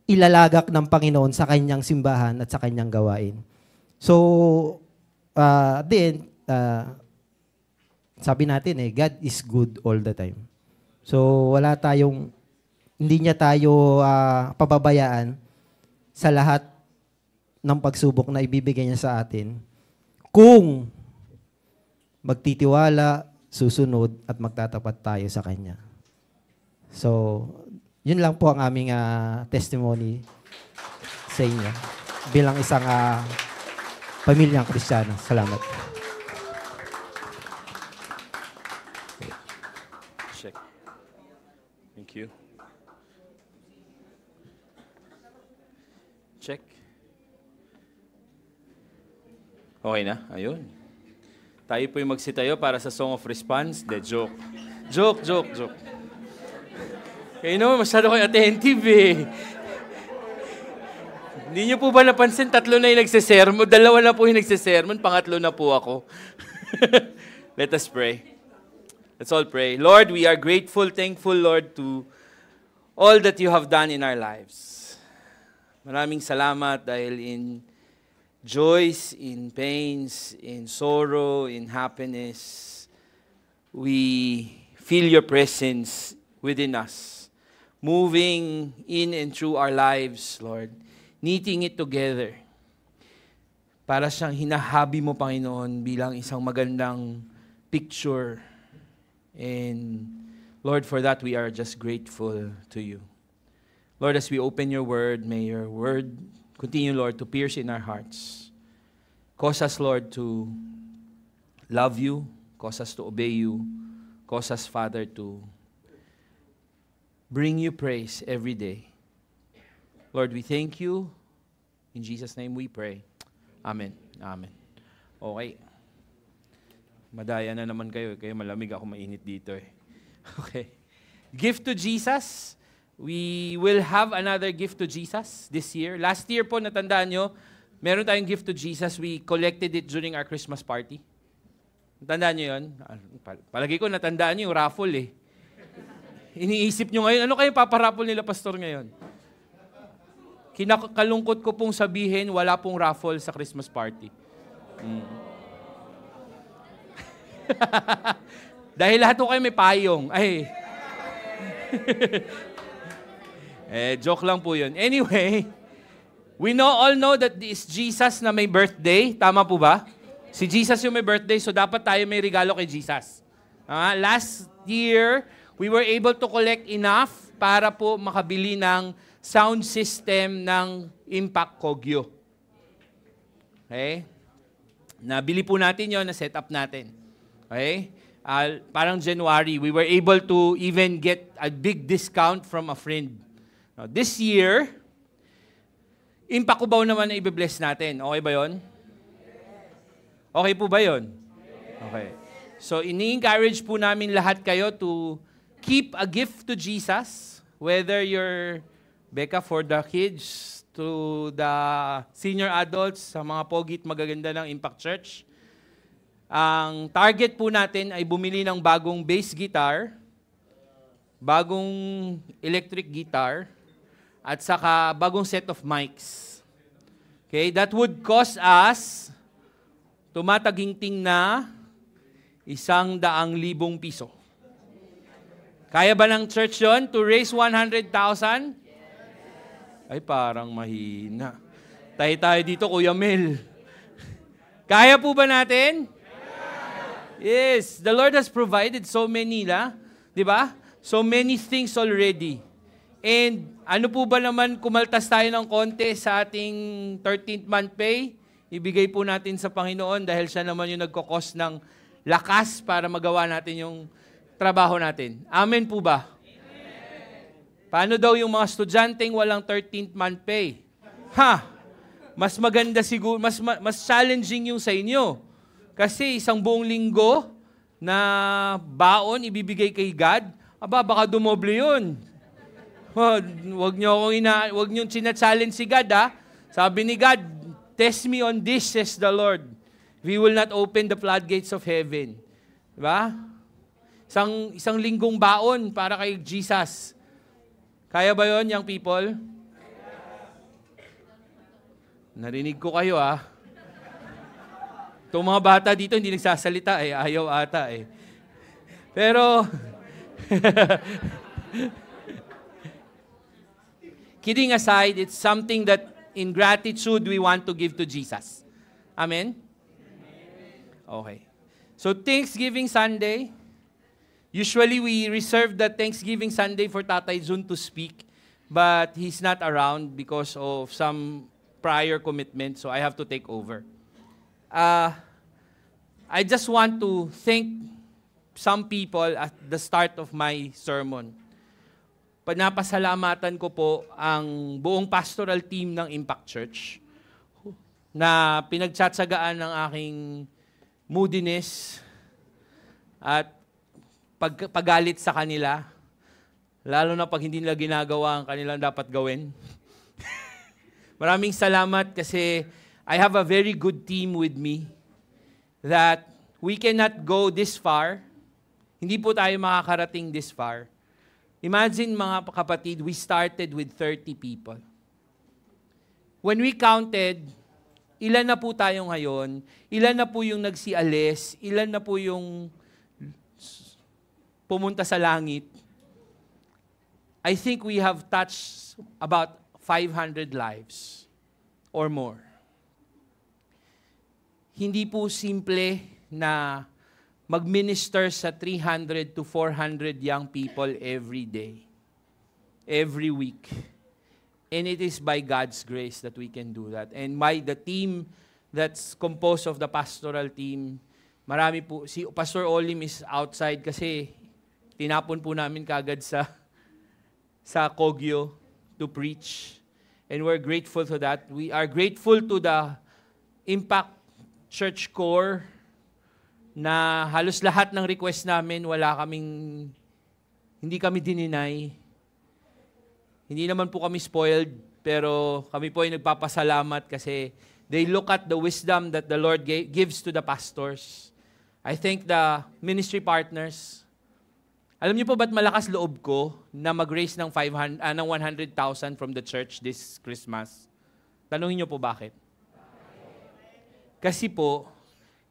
ilalagak ng Panginoon sa kanyang simbahan at sa kanyang gawain. So, sabi natin God is good all the time. So, hindi niya tayo pababayaan sa lahat ng pagsubok na ibibigay niya sa atin kung magtitiwala, susunod, at magtatapat tayo sa Kanya. So, yun lang po ang aming testimony sa inyo bilang isang pamilyang Kristiyano. Salamat. Check. Thank you. Check. Okay na? Ayun. Tayo po yung magsitayo para sa Song of Response. Joke. Joke. Kayo naman, masyado kayo attentive eh. Hindi niyo po ba napansin, 3 na yung nagsisermon? 2 na po yung nagsisermon, pangatlo na po ako. Let us pray. Let's all pray. Lord, we are grateful, thankful, Lord, to all that you have done in our lives. Maraming salamat dahil in joys, in pains, in sorrow, in happiness, we feel your presence within us, moving in and through our lives, Lord, knitting it together. Para siyang hinahabi mo, Panginoon, bilang isang magandang picture. And Lord, for that we are just grateful to you. Lord, as we open your word, may your word continue, Lord, to pierce in our hearts. Cause us, Lord, to love you. Cause us to obey you. Cause us, Father, to bring you praise every day. Lord, we thank you. In Jesus' name we pray. Amen. Amen. Okay. Madaya na naman kayo. Kayo malamig, ako mainit dito eh. Okay. Gift to Jesus. We will have another gift to Jesus this year. Last year po, natandaan nyo, meron tayong gift to Jesus. We collected it during our Christmas party. Natandaan nyo yun? Palagi ko natandaan nyo yung raffle eh. Iniisip nyo ngayon, ano kayo paparaffle nila, Pastor, ngayon? Kinakalungkot ko pong sabihin, wala pong raffle sa Christmas party. Dahil lahat po kayo may payong. Ay. Joke lang po yun. Anyway, we all know that this Jesus na may birthday. Tama po ba? Si Jesus yung may birthday, so dapat tayo may regalo kay Jesus. Last year, we were able to collect enough para po makabili ng sound system ng Impact Kogyo. Okay? Nabili po natin yon, na-set up natin. Okay? Parang January, we were able to even get a big discount from a friend. Now, this year, Impact Cubao naman na i-bless natin. Okay ba yon? Okay po ba yon? Okay. So, ini-encourage po namin lahat kayo to keep a gift to Jesus, whether you're, Becca, for the kids, to the senior adults, sa mga pogit magaganda ng Impact Church. Ang target po natin ay bumili ng bagong bass guitar, bagong electric guitar, at saka bagong set of mics. Okay, that would cost us tumataginting na 100,000 piso. Kaya ba ng church yon to raise 100,000? Ay, parang mahina. Tayo dito, Kuya Mel. Kaya po ba natin? Yes, the Lord has provided so many, di ba? So many things already. And ano po ba naman kumaltas tayo ng konti sa ating 13th month pay? Ibigay po natin sa Panginoon dahil siya naman yung nagkakos ng lakas para magawa natin yung trabaho natin. Amen po ba? Amen. Paano daw yung mga estudyanteng walang 13th month pay? Mas maganda siguro, mas challenging yung sa inyo. Kasi isang buong linggo na baon ibibigay kay God, baka dumoble yun. Wag niyo china-challenge si God, ha? Sabi ni God, test me on this, says the Lord. We will not open the floodgates of heaven. Diba? Isang linggong baon para kay Jesus. Kaya ba yon, young people? Narinig ko kayo, ha? Itong mga bata dito hindi nagsasalita, ayaw ata, Pero, kidding aside, it's something that in gratitude we want to give to Jesus. Amen? Okay. So Thanksgiving Sunday, usually we reserve the Thanksgiving Sunday for Tatay Jun to speak, but he's not around because of some prior commitment, so I have to take over. I just want to thank some people at the start of my sermon. Panapasalamatan ko po ang buong pastoral team ng Impact Church na pinagtsatsagaan ng aking moodiness at paggalit sa kanila, lalo na pag hindi nila ginagawa ang kanilang dapat gawin. Maraming salamat kasi I have a very good team with me that we cannot go this far. Hindi po tayo makakarating this far. Imagine mga kapatid, we started with 30 people. when we counted, ilan na po tayo ngayon? Ilan na po yung nagsialis? Ilan na po yung pumunta sa langit? I think we have touched about 500 lives or more. Hindi po simple na mag-minister sa 300 to 400 young people every day, every week. And it is by God's grace that we can do that. And by the team that's composed of the pastoral team, marami po, si Pastor Olim is outside kasi tinapon po namin kagad sa Kogyo to preach. And we're grateful to that. We are grateful to the Impact Church Core na halos lahat ng request namin, hindi kami dininay. Hindi naman po kami spoiled, pero kami po ay nagpapasalamat kasi they look at the wisdom that the Lord gives to the pastors. I thank the ministry partners. Alam niyo po ba't malakas loob ko na mag-raise ng 100,000 from the church this Christmas? Tanungin niyo po bakit? Kasi po,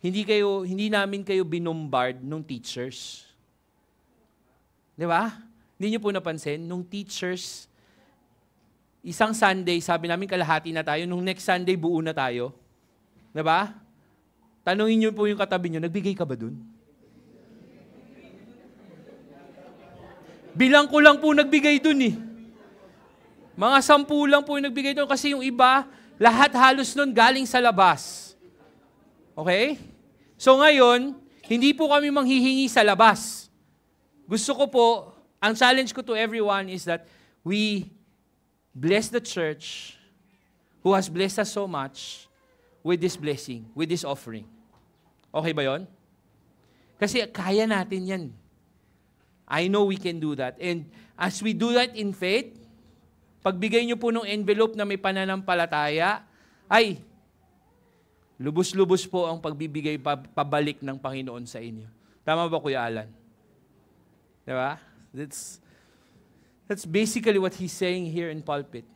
hindi namin kayo binombard nung teachers. Di ba? Hindi niyo po napansin, nung teachers, isang Sunday, sabi namin kalahati na tayo, nung next Sunday, buo na tayo. Di ba? Tanungin niyo po yung katabi niyo, nagbigay ka ba dun? Bilang ko lang po nagbigay dun eh. Mga 10 lang po yung nagbigay dun kasi yung iba, lahat halos nun galing sa labas. Okay? So ngayon, hindi po kami manghihingi sa labas. Gusto ko po, ang challenge ko to everyone is that we bless the church who has blessed us so much with this blessing, with this offering. Okay ba yon? Kasi kaya natin yan. I know we can do that. And as we do that in faith, pagbigay nyo po ng envelope na may pananampalataya, ay, lubos-lubos po ang pagbibigay pabalik ng Panginoon sa inyo. Tama ba, Kuya Alan? Diba? That's basically what he's saying here in pulpit.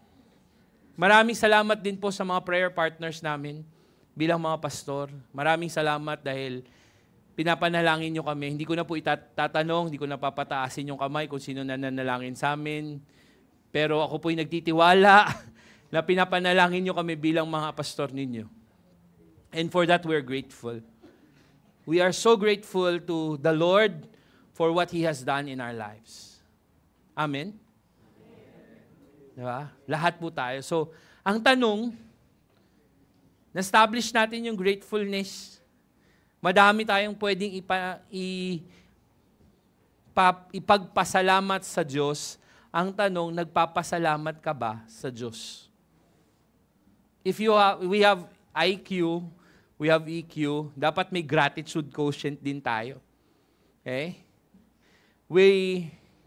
Maraming salamat din po sa mga prayer partners namin bilang mga pastor. Maraming salamat dahil pinapanalangin nyo kami. Hindi ko na po itatanong, hindi ko na papataasin yung kamay kung sino nananalangin sa amin. Pero ako po'y nagtitiwala na pinapanalangin nyo kami bilang mga pastor ninyo. And for that, we're grateful. We are so grateful to the Lord for what He has done in our lives. Amen? Diba? Lahat po tayo. So, ang tanong, na-establish natin yung gratefulness. Madami tayong pwedeng ipagpasalamat sa Diyos. Ang tanong, nagpapasalamat ka ba sa Diyos? If we have IQ, we have EQ, dapat may gratitude quotient din tayo. Okay? We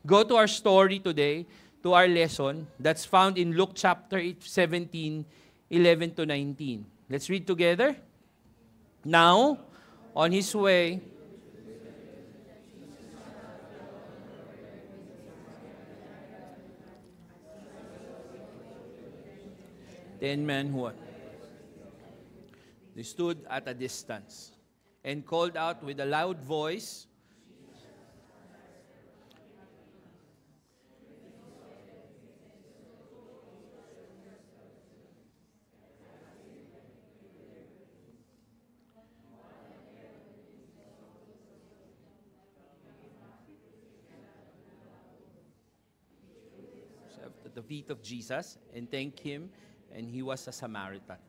go to our story today, to our lesson, that's found in Luke chapter 17, 11 to 19. Let's read together. Now, on His way, 10 men who they stood at a distance and called out with a loud voice, at the feet of Jesus and thanked Him, and he was a Samaritan.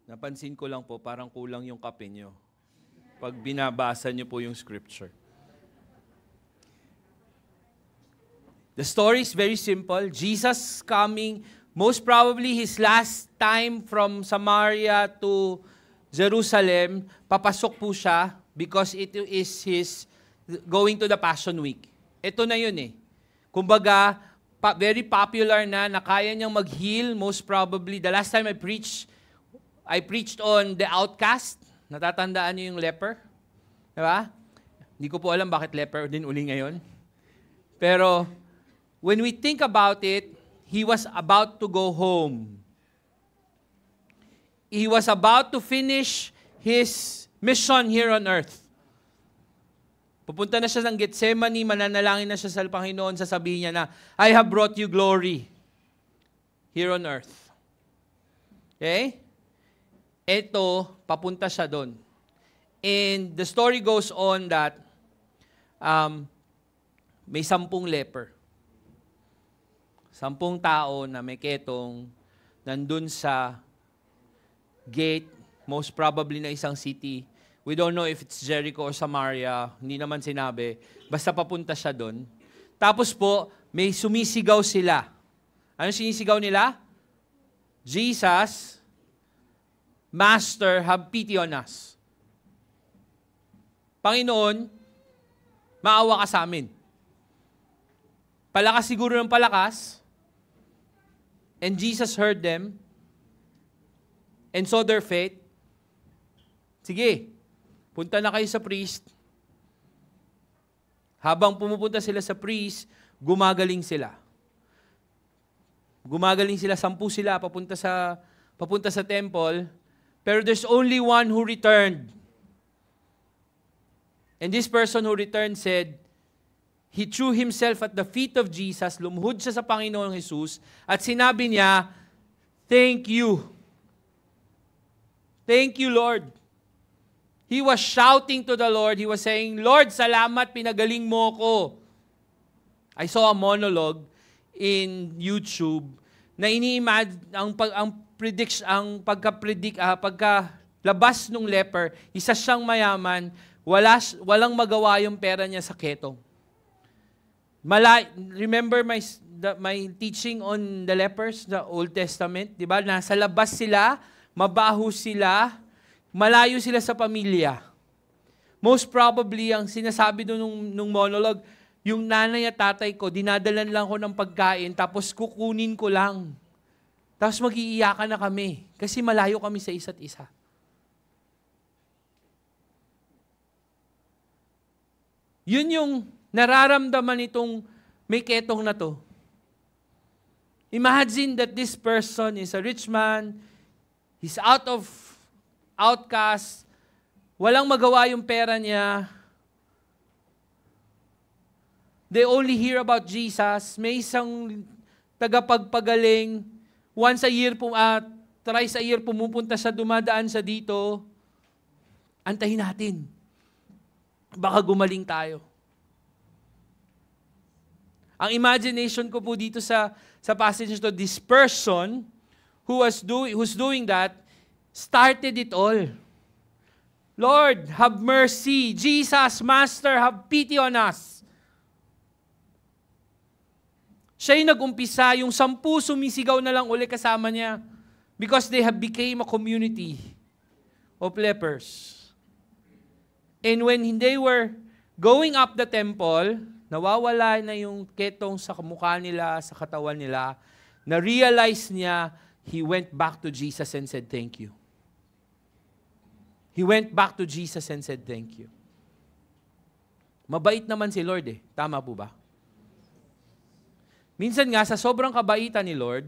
Napansin ko lang po, parang kulang yung kape nyo pag binabasa nyo po yung scripture. The story is very simple. Jesus coming, most probably his last time from Samaria to Jerusalem, papasok po siya because it is his going to the Passion Week. Ito na yun eh. Kumbaga, very popular na kaya niyang mag-heal. Most probably, the last time I preached on the outcast. Natatandaan niyo yung leper? Diba? Hindi ko po alam bakit leper din uli ngayon. Pero, when we think about it, he was about to go home. He was about to finish his mission here on earth. Pupunta na siya ng Gethsemane, mananalangin na siya sa Panginoon, sasabihin niya na, I have brought you glory here on earth. Okay? Ito, papunta siya doon. And the story goes on that may 10 leper. 10 tao na may ketong nandun sa gate, most probably na isang city. We don't know if it's Jericho or Samaria. Hindi naman sinabi. Basta papunta siya doon. Tapos po, may sumisigaw sila. Ano sinisigaw nila? Jesus, Master, have pity on us. Panginoon, maawa ka sa amin. Palakas siguro ng palakas. And Jesus heard them and saw their faith. Sige, punta na kayo sa priest. Habang pumupunta sila sa priest, gumagaling sila. Gumagaling sila, 10 sila, papunta sa temple. Pero there's only one who returned. And this person who returned said, he threw himself at the feet of Jesus, lumuhod siya sa Panginoong Jesus, at sinabi niya, thank you. Thank you, Lord. He was shouting to the Lord. He was saying, Lord, salamat, pinagaling mo ko. I saw a monologue in YouTube na ini-imagine pagkalabas ng leper, isa siyang mayaman, walang magawa yung pera niya sa ketong. Remember my teaching on the lepers, the Old Testament, di ba? Nasa labas sila, mabaho sila, malayo sila sa pamilya. Most probably, ang sinasabi doon nung monologue, yung nanay at tatay ko, dinadalan lang ko ng pagkain, tapos kukunin ko lang. Tapos mag-iiyakan na kami, kasi malayo kami sa isa't isa. Yun yung nararamdaman itong may ketong na to. Imagine that this person is a rich man, he's outcast, walang magawa yung pera niya. They only hear about Jesus. May isang tagapagpagaling, thrice a year pumupunta siya, dumadaan siya dito. Antahin natin. Baka gumaling tayo. Ang imagination ko po dito sa passage nito, this person who's doing that, started it all. Lord, have mercy. Jesus, Master, have pity on us. Siya yung nag-umpisa, yung 10 sumisigaw na lang uli kasama niya because they have became a community of lepers. And when they were going up the temple, nawawala na yung ketong sa mukha nila, sa katawan nila, na-realize niya, he went back to Jesus and said, thank you. He went back to Jesus and said, thank you. Mabait naman si Lord eh. Tama po ba? Minsan nga, sa sobrang kabaitan ni Lord,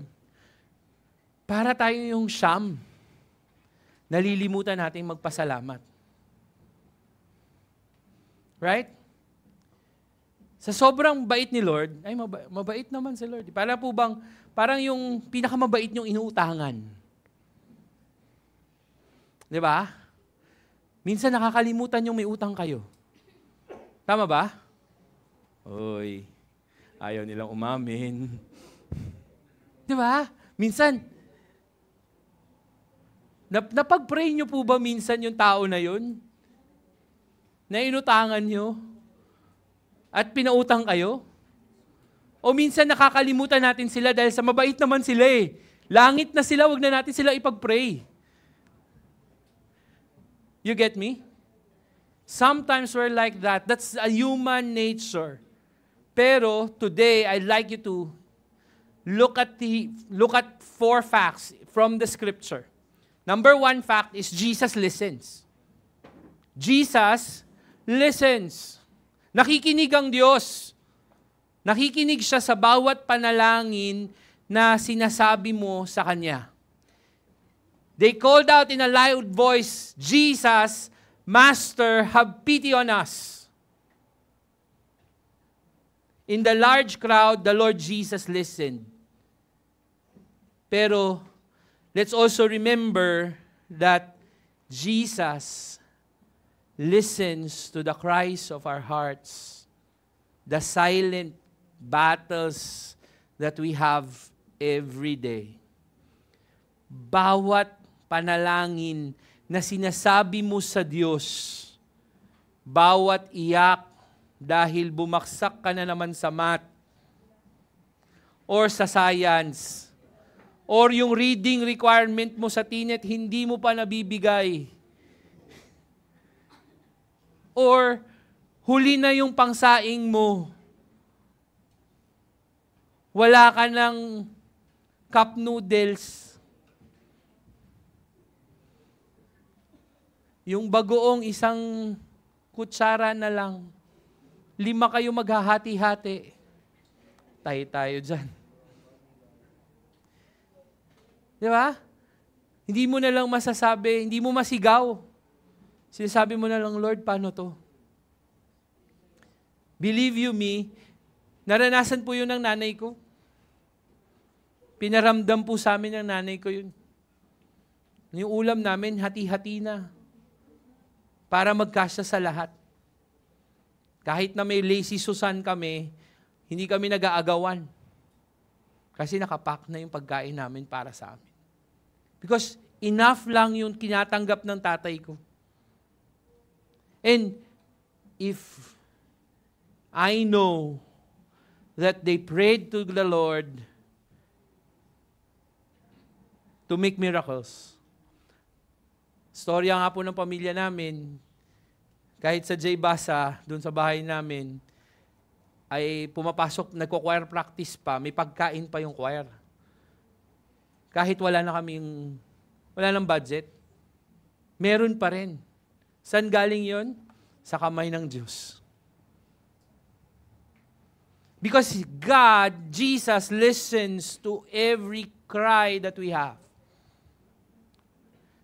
para tayo yung siyam, nalilimutan natin magpasalamat. Right? Sa sobrang bait ni Lord, ay mabait naman si Lord. Para po bang, parang yung pinakamabait niyong inuutangan. Di ba? Minsan nakakalimutan yung may utang kayo. Tama ba? Oy, ayaw nilang umamin. Di ba? Minsan, napag-pray niyo po ba minsan yung tao na yun? Na inutangan niyo? At pinautang kayo? O minsan nakakalimutan natin sila dahil sa mabait naman sila eh. Langit na sila, wag na natin sila ipag-pray. You get me? Sometimes we're like that. That's a human nature. Pero today, I'd like you to look at 4 facts from the scripture. Number 1 fact is Jesus listens. Jesus listens. Nakikinig ang Diyos. Nakikinig siya sa bawat panalangin na sinasabi mo sa Kanya. They called out in a loud voice, Jesus, Master, have pity on us. In the large crowd, the Lord Jesus listened. Pero, let's also remember that Jesus listens to the cries of our hearts, the silent battles that we have every day. Bawat panalangin na sinasabi mo sa Diyos, bawat iyak dahil bumaksak ka na naman sa math, or sa science, or yung reading requirement mo sa TNET, hindi mo pa nabibigay, or huli na yung pangsaing mo, wala ka ng cup noodles, yung bagoong isang kutsara na lang, 5 kayo maghahati-hati. Tayo dyan. Di ba? Hindi mo na lang masasabi, hindi mo masigaw. Sinasabi mo na lang, Lord, paano to? Believe you me, naranasan po yun ng nanay ko. Pinaramdam po sa amin ng nanay ko yun. Yung ulam namin, hati-hati na. Para magkasya sa lahat. Kahit na may lazy Susan kami, hindi kami nag-aagawan. Kasi nakapack na yung pagkain namin para sa amin. Because enough lang yung kinatanggap ng tatay ko. And if I know that they prayed to the Lord to make miracles. Storya nga po ng pamilya namin, kahit sa J. Basa, doon sa bahay namin, ay pumapasok, nagko-choir practice pa, may pagkain pa yung choir. Kahit wala nang budget, meron pa rin. Saan galing yon? Sa kamay ng Diyos. Because God, Jesus, listens to every cry that we have.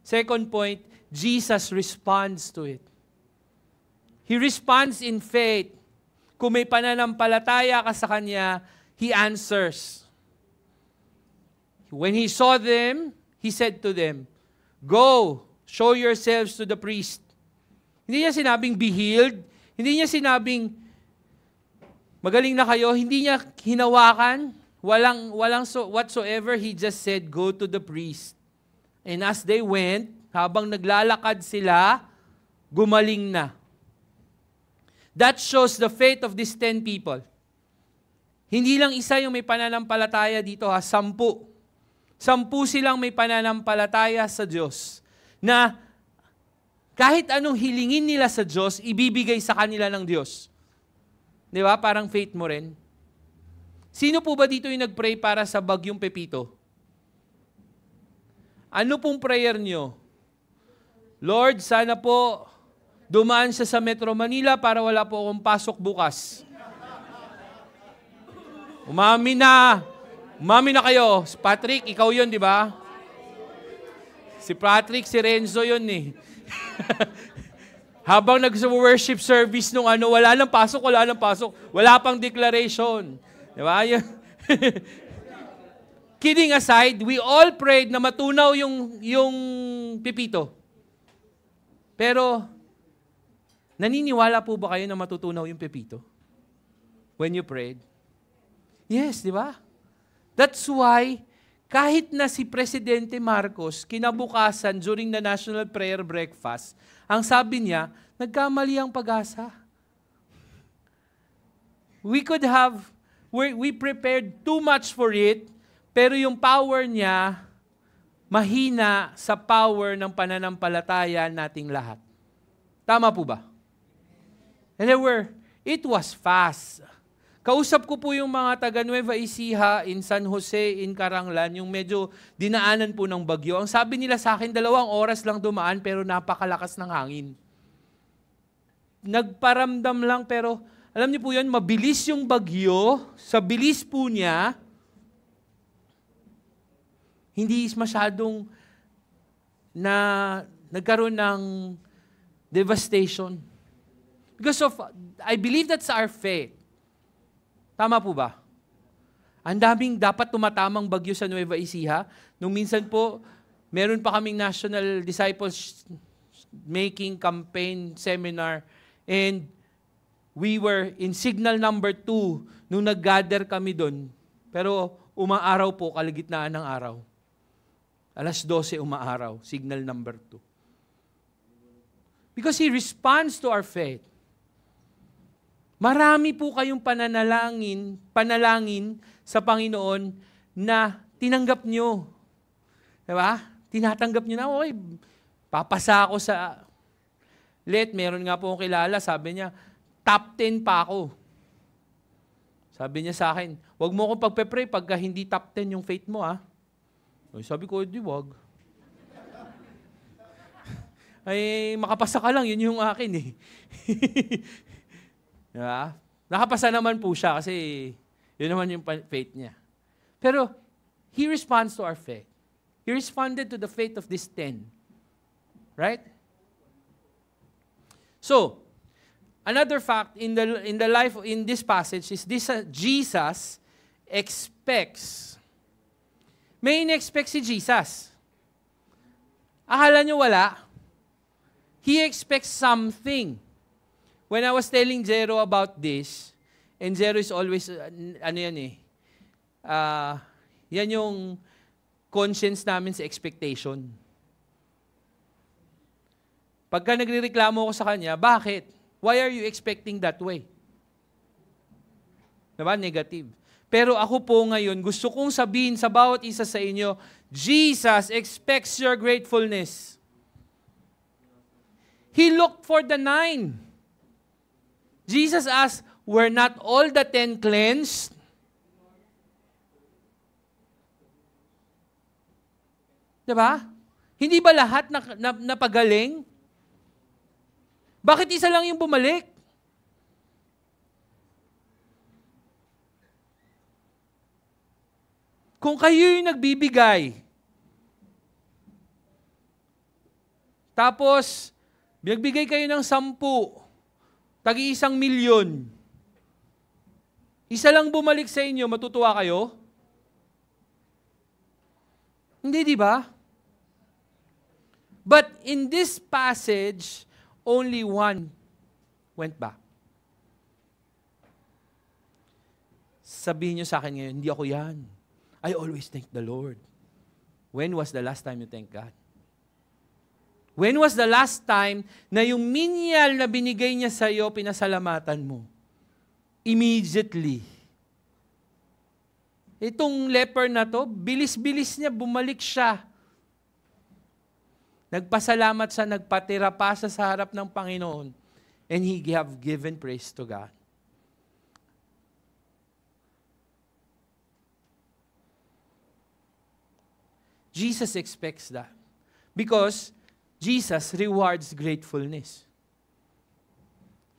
Second point, Jesus responds to it. He responds in faith. Kung may pananampalataya ka sa Kanya, He answers. When He saw them, He said to them, "Go, show yourselves to the priest." Hindi niya sinabing be healed. Hindi niya sinabing magaling na kayo. Hindi niya hinawakan. Walang whatsoever. He just said, "Go to the priest." And as they went, habang naglalakad sila, gumaling na. That shows the faith of these 10 people. Hindi lang isa yung may pananampalataya dito, 10. 10 silang may pananampalataya sa Diyos. Na kahit anong hilingin nila sa Diyos, ibibigay sa kanila ng Diyos. Di ba? Parang faith mo rin. Sino po ba dito yung nag-pray para sa bagyong Pepito? Ano pong prayer nyo? Lord, sana po dumaan siya sa Metro Manila para wala po akong pasok bukas. Umami na kayo. Patrick, ikaw yun, di ba? Si Patrick, si Renzo yun eh. Habang nag-worship service nung wala nang pasok. Wala pang declaration. Di ba? Kidding aside, we all prayed na matunaw yung Pepito. Pero, naniniwala po ba kayo na matutunaw yung Pepito? When you prayed? Yes, di ba? That's why, kahit na si Presidente Marcos, kinabukasan during the National Prayer Breakfast, ang sabi niya, nagkamali ang pag-asa. We prepared too much for it, pero yung power niya, mahina sa power ng pananampalataya nating lahat. Tama po ba? And it was fast. Kausap ko po yung mga taga Nueva Ecija, in San Jose, in Caranglan, yung medyo dinaanan po ng bagyo. Ang sabi nila sa akin, 2 oras lang dumaan pero napakalakas ng hangin. Nagparamdam lang pero alam niyo po yun, mabilis yung bagyo, sa bilis po niya, hindi masyadong nagkaroon ng devastation. Because of, I believe that's our faith. Tama po ba? Ang daming dapat tumatamang bagyo sa Nueva Ecija. Nung minsan po, meron pa kaming National Disciples Making Campaign Seminar and we were in signal number 2 nung nag-gather kami doon. Pero umaaraw po, kalagitnaan ng araw. 12:00 umaaraw, signal number 2. Because He responds to our faith. Marami po kayong panalangin sa Panginoon na tinanggap nyo. Diba? Tinatanggap nyo na, okay, papasa ako sa meron nga po akong kilala, sabi niya, top 10 pa ako. Sabi niya sa akin, wag mo akong pagpe-pray pagka hindi top 10 yung faith mo, ha? Sabi ko, di wag. Ay, makapasa ka lang, yun yung akin eh. Diba? Nakapasa naman po siya kasi yun naman yung faith niya. Pero, He responds to our faith. He responded to the faith of this 10. Right? So, another fact in the life in this passage is this: Jesus expects. May in-expect si Jesus. Akala nyo wala? He expects something. When I was telling Jero about this, and Jero is always, yan yung conscience namin sa expectation. Pagka nagrereklamo ko sa kanya, bakit? Why are you expecting that way? Diba? Negative. Pero ako po ngayon, gusto kong sabihin sa bawat isa sa inyo, Jesus expects your gratefulness. He looked for the 9. Jesus asked, were not all the 10 cleansed? Diba? Hindi ba lahat napagaling? Bakit isa lang yung bumalik? Kung kayo yung nagbibigay, tapos nagbigay kayo ng 10, tagi 1 milyon. Isa lang bumalik sa inyo, matutuwa kayo? Hindi, di ba? But in this passage, only 1 went back. Sabihin nyo sa akin ngayon, hindi ako yan. I always thank the Lord. When was the last time you thank God? When was the last time na yung minyal na binigay niya sa iyo, pinasalamatan mo? Immediately. Itong leper na to, bilis-bilis niya, bumalik siya. Nagpasalamat siya, nagpatira pa siya sa harap ng Panginoon. And he have given praise to God. Jesus expects that. Because Jesus rewards gratefulness.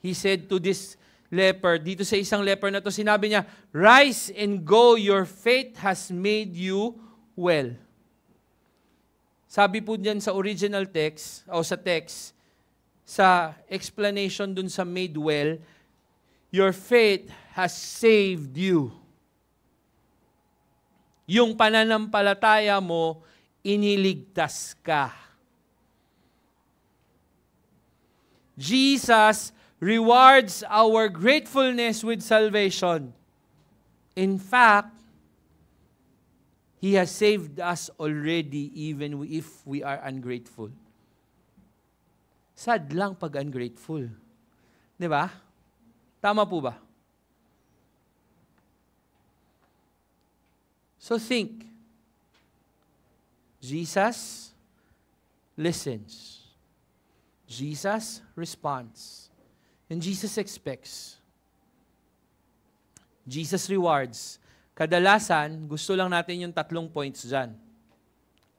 He said to this leper, dito sa isang leper na to, sinabi niya, rise and go, your faith has made you well. Sabi po diyan sa original text, o sa text, sa explanation dun sa made well, your faith has saved you. Yung pananampalataya mo, iniligtas ka. Jesus rewards our gratefulness with salvation. In fact, He has saved us already even if we are ungrateful. Sad lang pag ungrateful. Di ba? Tama po ba? So think. Jesus listens. Jesus responds. And Jesus expects. Jesus rewards. Kadalasan, gusto lang natin yung 3 points dyan.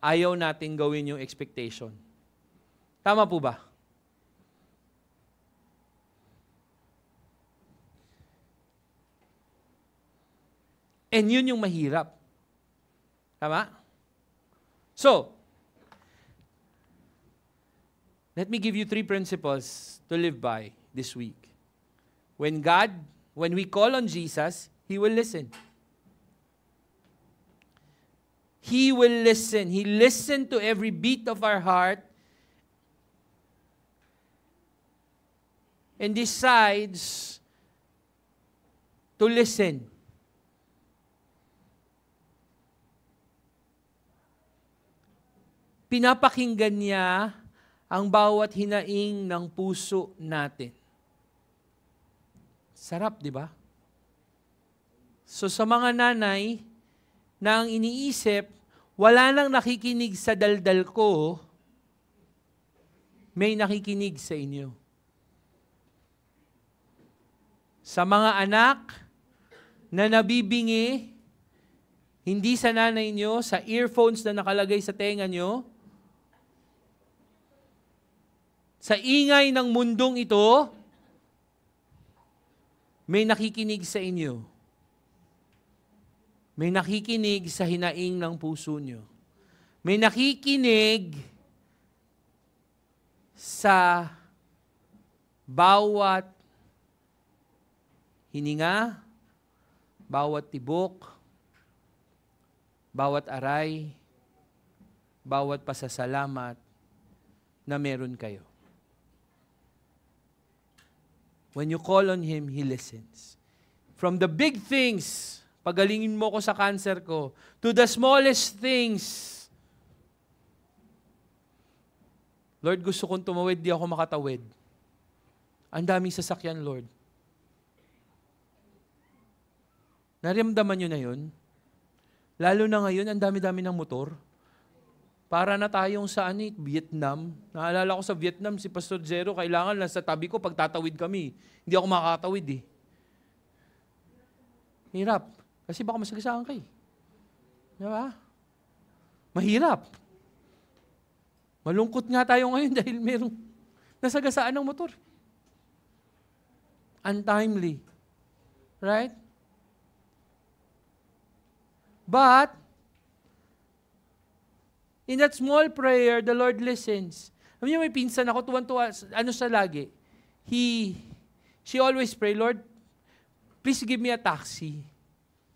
Ayaw natin gawin yung expectation. Tama po ba? And yun yung mahirap. Tama? So, let me give you 3 principles to live by this week. When we call on Jesus, He will listen. He will listen. He listened to every beat of our heart and decides to listen. Pinapakinggan niya ang bawat hinaing ng puso natin. Sarap, di ba? So sa mga nanay na ang iniisip, wala nang nakikinig sa daldal ko, may nakikinig sa inyo. Sa mga anak na nabibingi, hindi sa nanay nyo, sa earphones na nakalagay sa tenga nyo, sa ingay ng mundong ito, may nakikinig sa inyo. May nakikinig sa hinaing ng puso nyo. May nakikinig sa bawat hininga, bawat tibok, bawat aray, bawat pasasalamat na meron kayo. When you call on Him, He listens. From the big things, pagalingin mo ko sa cancer ko, to the smallest things. Lord, gusto kong tumawid, di ako makatawid. Ang daming sasakyan, Lord. Naramdaman nyo na yun? Lalo na ngayon, ang dami-dami ng motor. Para na tayong sa Vietnam. Naalala ko sa Vietnam, si Pastor Jero, kailangan lang sa tabi ko, pag tatawid kami. Hindi ako makakatawid eh. Hirap. Kasi baka masagasaan ka eh. Di ba? Mahirap. Malungkot nga tayo ngayon dahil merong nasagasaan ng motor. Untimely. Right? But, in that small prayer, the Lord listens. Alam niyo, may pinsan ako, tuwan-tuwa, ano sa lagi? She always pray, Lord, please give me a taxi.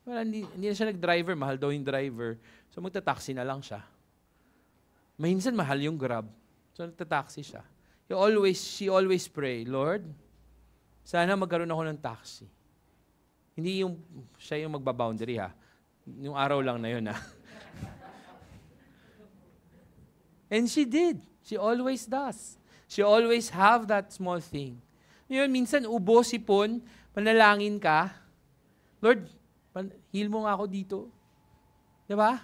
Well, hindi na siya nag-driver, mahal daw yung driver. So magta-taxi na lang siya. Minsan mahal yung Grab. So nagta-taxi siya. She always pray, Lord, sana magkaroon ako ng taxi. Hindi yung siya yung magba-boundary ha. Yung araw lang na yun ha. And she did. She always does. She always have that small thing. Yun, minsan ubo, sipon, panalangin ka. Lord, heal mo nga ako dito. Diba?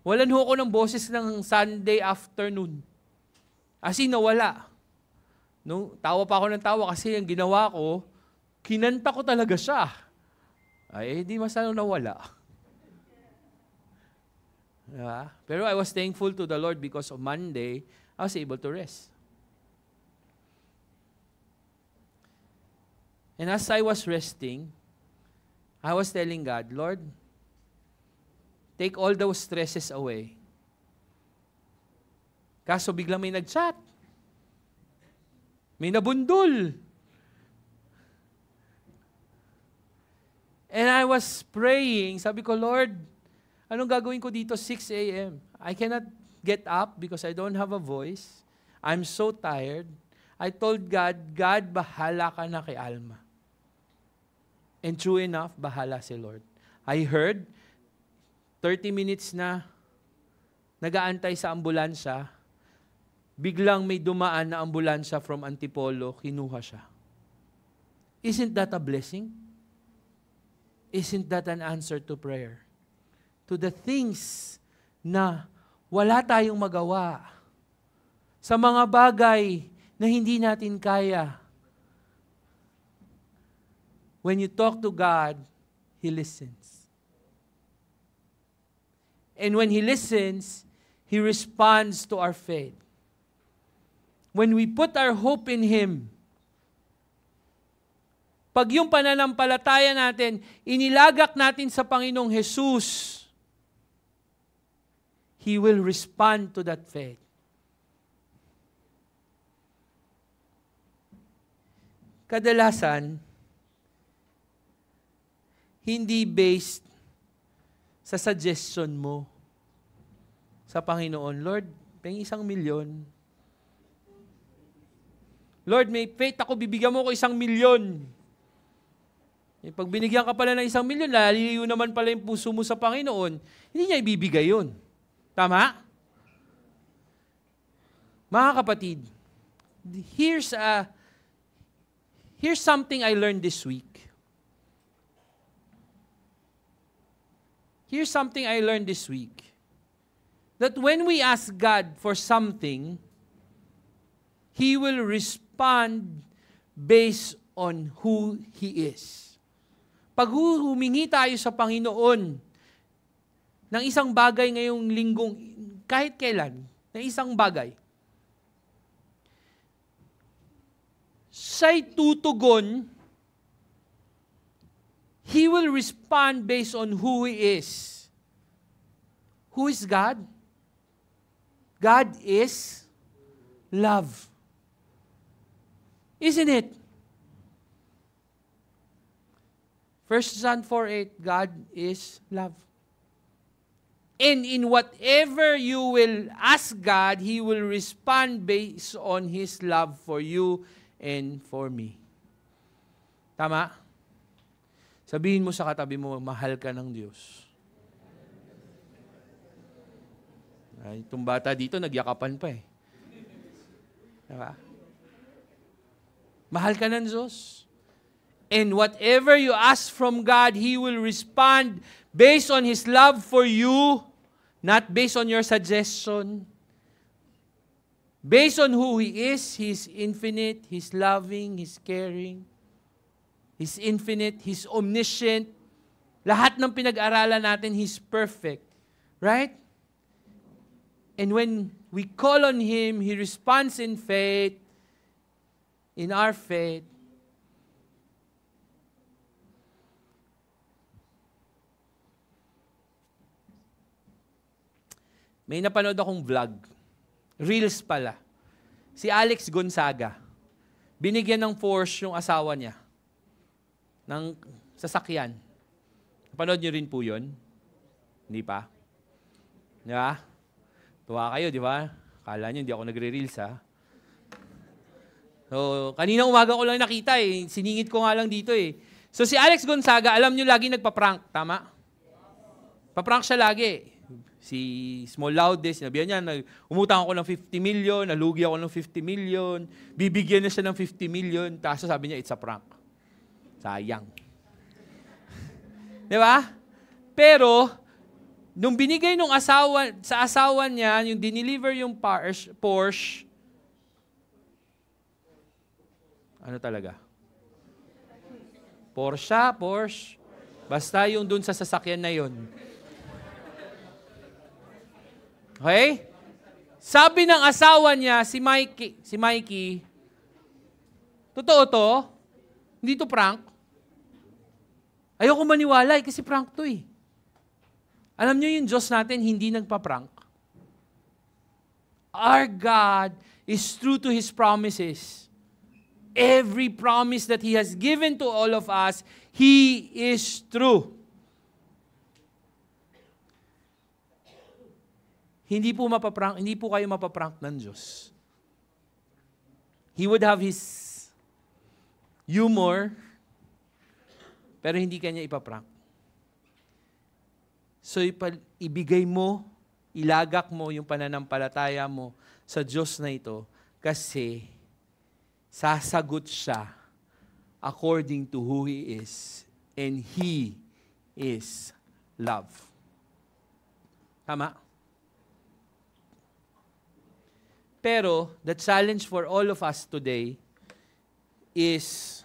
Walan ho ako ng boses ng Sunday afternoon. As in, nawala. No, tawa pa ako ng tawa kasi yung ginawa ko, kinanta ko talaga siya. Ay, di masyadong nawala. Diba? Pero I was thankful to the Lord because of Monday, I was able to rest. And as I was resting, I was telling God, Lord, take all those stresses away. Kaso biglang may nag-chat. May nabundol. And I was praying. Sabi ko, Lord, anong gagawin ko dito 6 a.m.? I cannot get up because I don't have a voice. I'm so tired. I told God, God, bahala ka na kay Alma. And true enough, bahala si Lord. I heard, 30 minutes na nag-aantay sa ambulansya, biglang may dumaan na ambulansya from Antipolo, kinuha siya. Isn't that a blessing? Isn't that an answer to prayer? To the things na wala tayong magawa. Sa mga bagay na hindi natin kaya. when you talk to God, He listens. And when He listens, He responds to our faith. When we put our hope in Him, pag yung pananampalataya natin, inilagak natin sa Panginoong Jesus, He will respond to that faith. Kadalasan, hindi based sa suggestion mo sa Panginoon. Lord, pengin 1 milyon. Lord, may faith ako, bibigyan mo ko 1 milyon. Pag binigyan ka pala ng 1 milyon, laliyo naman pala yung puso mo sa Panginoon, hindi niya ibibigay yun. Tama? Mga kapatid, here's something I learned this week. Here's something I learned this week. That when we ask God for something, He will respond based on who He is. Pag humingi tayo sa Panginoon ng isang bagay ngayong linggong, kahit kailan, na isang bagay, siya'y tutugon, He will respond based on who He is. Who is God? God is love. Isn't it? 1 John 4:8, God is love. And in whatever you will ask God, He will respond based on His love for you and for me. Tama? Sabihin mo sa katabi mo, mahal ka ng Diyos. Ay, itong bata dito, nagyakapan pa eh. Diba? Mahal ka ng Diyos. And whatever you ask from God, He will respond based on His love for you, not based on your suggestion. Based on who He is, He's infinite, He's loving, He's caring, He's infinite, He's omniscient. Lahat ng pinag-aralan natin, He's perfect. Right? And when we call on Him, He responds in faith, in our faith. May napanood akong vlog. Reels pala. Si Alex Gonzaga. Binigyan ng Porsche yung asawa niya. Ng sasakyan. Napanood niyo rin po yun? Hindi pa? Di ba? Tuwa kayo, di ba? Kala niyo, hindi ako nagre-reels, ha? So, kanina umaga ko lang nakita, eh. Siningit ko nga lang dito, eh. So, si Alex Gonzaga, alam niyo, lagi nagpa-prank. Tama? Pa-prank siya lagi. Si Small Loudest, sinabihan niya, umutang ako ng 50 million, nalugi ako ng 50 million, bibigyan na siya ng 50 million, tapos sabi niya, it's a prank. Sayang. Di ba? Pero, nung binigay nung sa asawa niya, yung dineliver yung Porsche, ano talaga? Porsche. Basta yung dun sa sasakyan na yun. Okay? Sabi ng asawa niya, si Mikey, totoo to? Hindi to prank? Ayoko maniwala kasi prank to eh. Alam niyo yung Diyos natin, hindi nagpa-prank. Our God is true to His promises. Every promise that He has given to all of us, He is true. Hindi po kayo mapaprank ng Diyos. He would have His humor, pero hindi kanya ipaprank. So, ibigay mo, ilagak mo yung pananampalataya mo sa Diyos na ito kasi sasagot siya according to who He is. And He is love. Tama? Pero, the challenge for all of us today is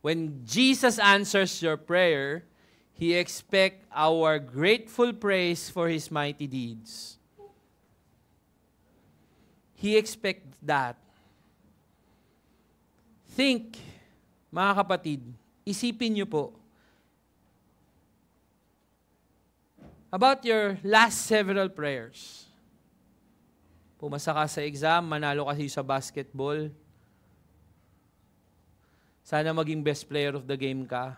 When Jesus answers your prayer, He expects our grateful praise for His mighty deeds. He expects that. Think, mga kapatid, isipin niyo po, about your last several prayers. Pumasa ka sa exam, manalo kasi sa basketball. Sana maging best player of the game ka.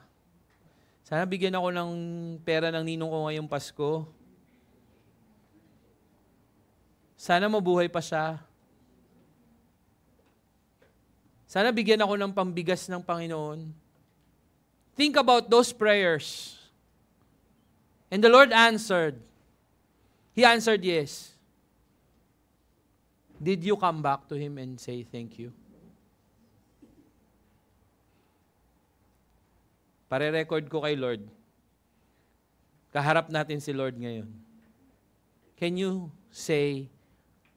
Sana bigyan ako ng pera ng ninong ko ngayong Pasko. Sana mabuhay pa siya. Sana bigyan ako ng pambigas ng Panginoon. Think about those prayers. And the Lord answered. He answered yes. Did you come back to Him and say thank you? Pare-record ko kay Lord. Kaharap natin si Lord ngayon. Can you say,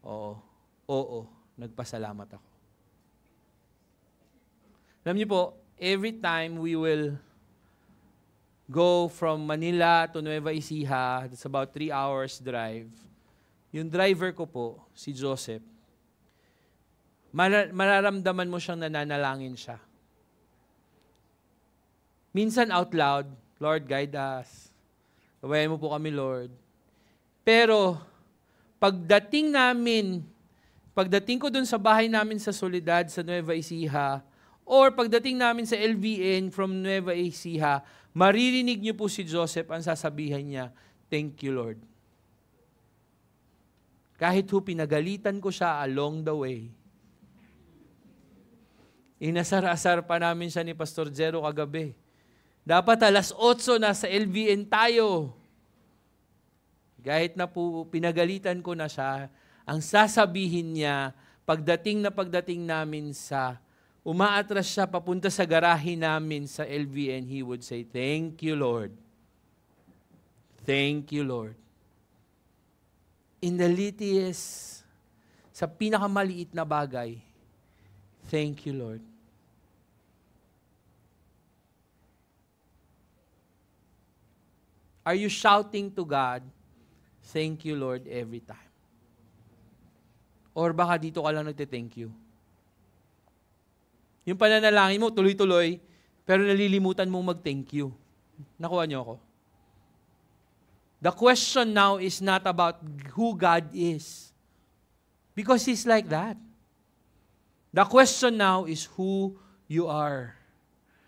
oo, nagpasalamat ako. Alam niyo po, every time we will go from Manila to Nueva Ecija, it's about 3 hours drive, yung driver ko po, si Joseph, mararamdaman mo siyang nananalangin siya. Minsan out loud, Lord, guide us. Gawain mo po kami, Lord. Pero, pagdating ko dun sa bahay namin sa Soledad, sa Nueva Ecija, or pagdating namin sa LVN from Nueva Ecija, maririnig niyo po si Joseph, ang sasabihan niya, thank you, Lord. Kahit pinagalitan ko siya along the way. Inasar-asar pa namin siya ni Pastor Jero kagabi. Dapat 8:00 na sa LVN tayo. Kahit na po pinagalitan ko na siya, ang sasabihin niya, pagdating namin sa umaatras siya papunta sa garahe namin sa LVN, he would say, thank you, Lord. Thank you, Lord. In the littlest, sa pinakamaliit na bagay, thank you, Lord. Are you shouting to God, thank you, Lord, every time? Or baka dito ka lang nagte-thank you? Yung pananalangin mo, tuloy-tuloy, pero nalilimutan mong mag-thank you. Nakuha niyo ako? The question now is not about who God is. Because He's like that. The question now is who you are.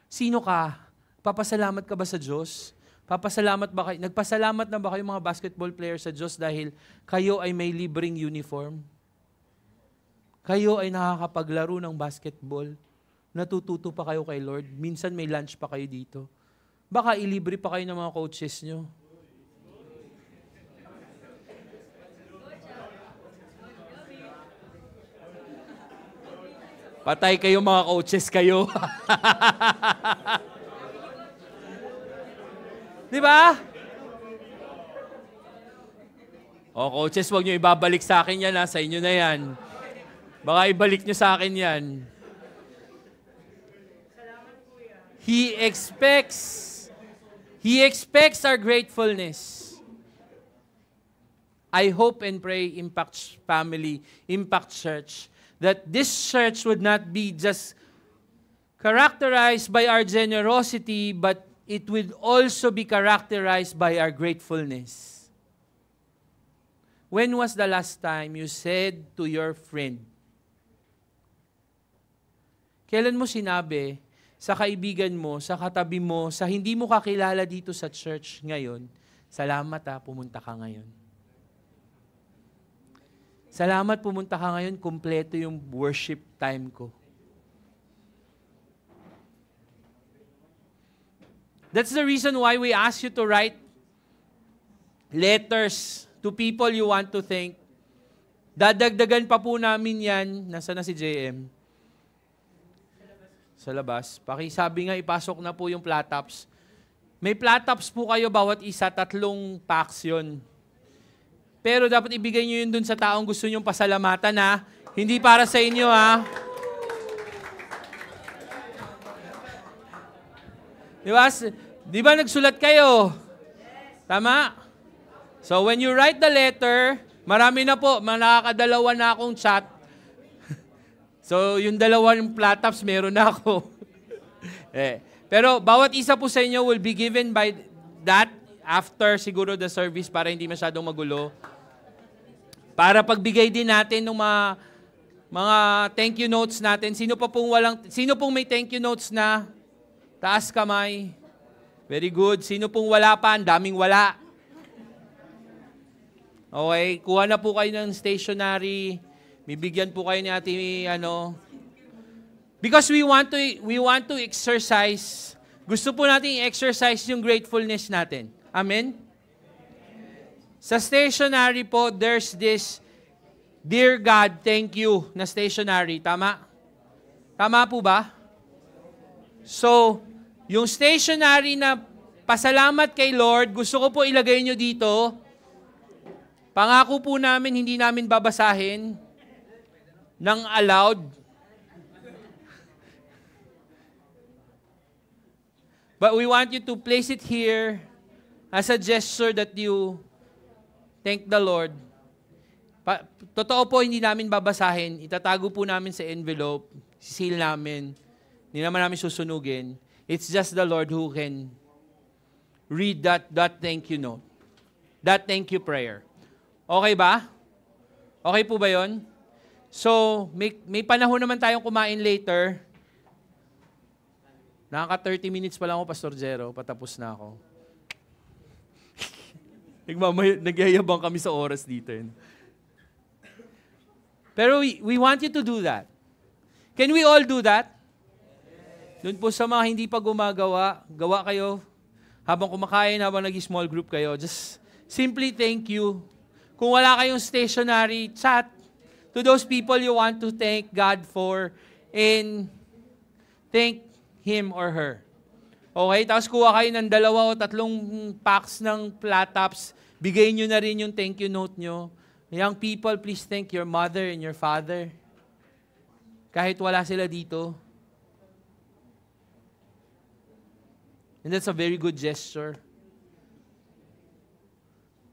Sino ka? Papasalamat ka ba sa Diyos? Nagpasalamat na ba kayo mga basketball players sa Diyos dahil kayo ay may libreng uniform? Kayo ay nakakapaglaro ng basketball? Natututo pa kayo kay Lord? Minsan may lunch pa kayo dito. Baka ilibre pa kayo ng mga coaches nyo. Patay kayo mga coaches kayo. Di ba? O coaches, huwag nyo ibabalik sa akin yan. Sa inyo na yan. Baka ibalik nyo sa akin yan. He expects our gratefulness. I hope and pray, Impact Family, Impact Church, that this church would not be just characterized by our generosity, but it would also be characterized by our gratefulness. When was the last time you said to your friend, kailan mo sinabi sa kaibigan mo, sa katabi mo, sa hindi mo kakilala dito sa church ngayon, salamat pumunta ka ngayon. Salamat pumunta ka ngayon, kumpleto yung worship time ko. That's the reason why we ask you to write letters to people you want to thank. Dadagdagan pa po namin yan. Nasaan na si JM? Sa labas. Pakisabi nga, ipasok na po yung flat tops. May flat tops po kayo bawat isa, 3 packs yun. Pero dapat ibigay nyo yun dun sa taong gusto nyong pasalamatan, ha? Hindi para sa inyo, ha? Di ba? Di ba nagsulat kayo? Tama? So when you write the letter, marami na po, nakakadalawa na akong chat. So yung dalawang flat tops, meron na ako. Pero bawat isa po sa inyo will be given by that after siguro the service para hindi masyadong magulo. Para pagbigay din natin ng mga thank you notes natin. Sino pong may thank you notes na? Taas kamay. Very good. Sino pong wala pa? Ang daming wala. Okay, kuha na po kayo ng stationery. Bibigyan po kayo ni ate, because we want to exercise. Gusto po natin i-exercise yung gratefulness natin. Amen? Sa stationery po, there's this Dear God, thank you na stationery. Tama? Tama po ba? So, yung stationery na pasalamat kay Lord, gusto ko po ilagay nyo dito. Pangako po namin, hindi namin babasahin ng aloud. But we want you to place it here as a gesture that you thank the Lord. Totoo po, hindi namin babasahin. Itatago po namin sa envelope. Seal namin. Hindi naman namin susunugin. It's just the Lord who can read that thank you note. That thank you prayer. Okay ba? Okay po ba yon? So, may panahon naman tayong kumain later. Nakaka 30 minutes pa lang ako, Pastor Jero. Patapos na ako. Nagyayabang kami sa oras dito. Pero we want you to do that. Can we all do that? Doon po sa mga hindi pa gumagawa, gawa kayo habang kumakain, habang nag-small group kayo. Just simply thank you. Kung wala kayong stationery, chat to those people you want to thank God for and thank him or her. Okay, tapos kuha kayo ng 2 o 3 packs ng flat tops. Bigay nyo na rin yung thank you note nyo. Young people, please thank your mother and your father. Kahit wala sila dito. And that's a very good gesture.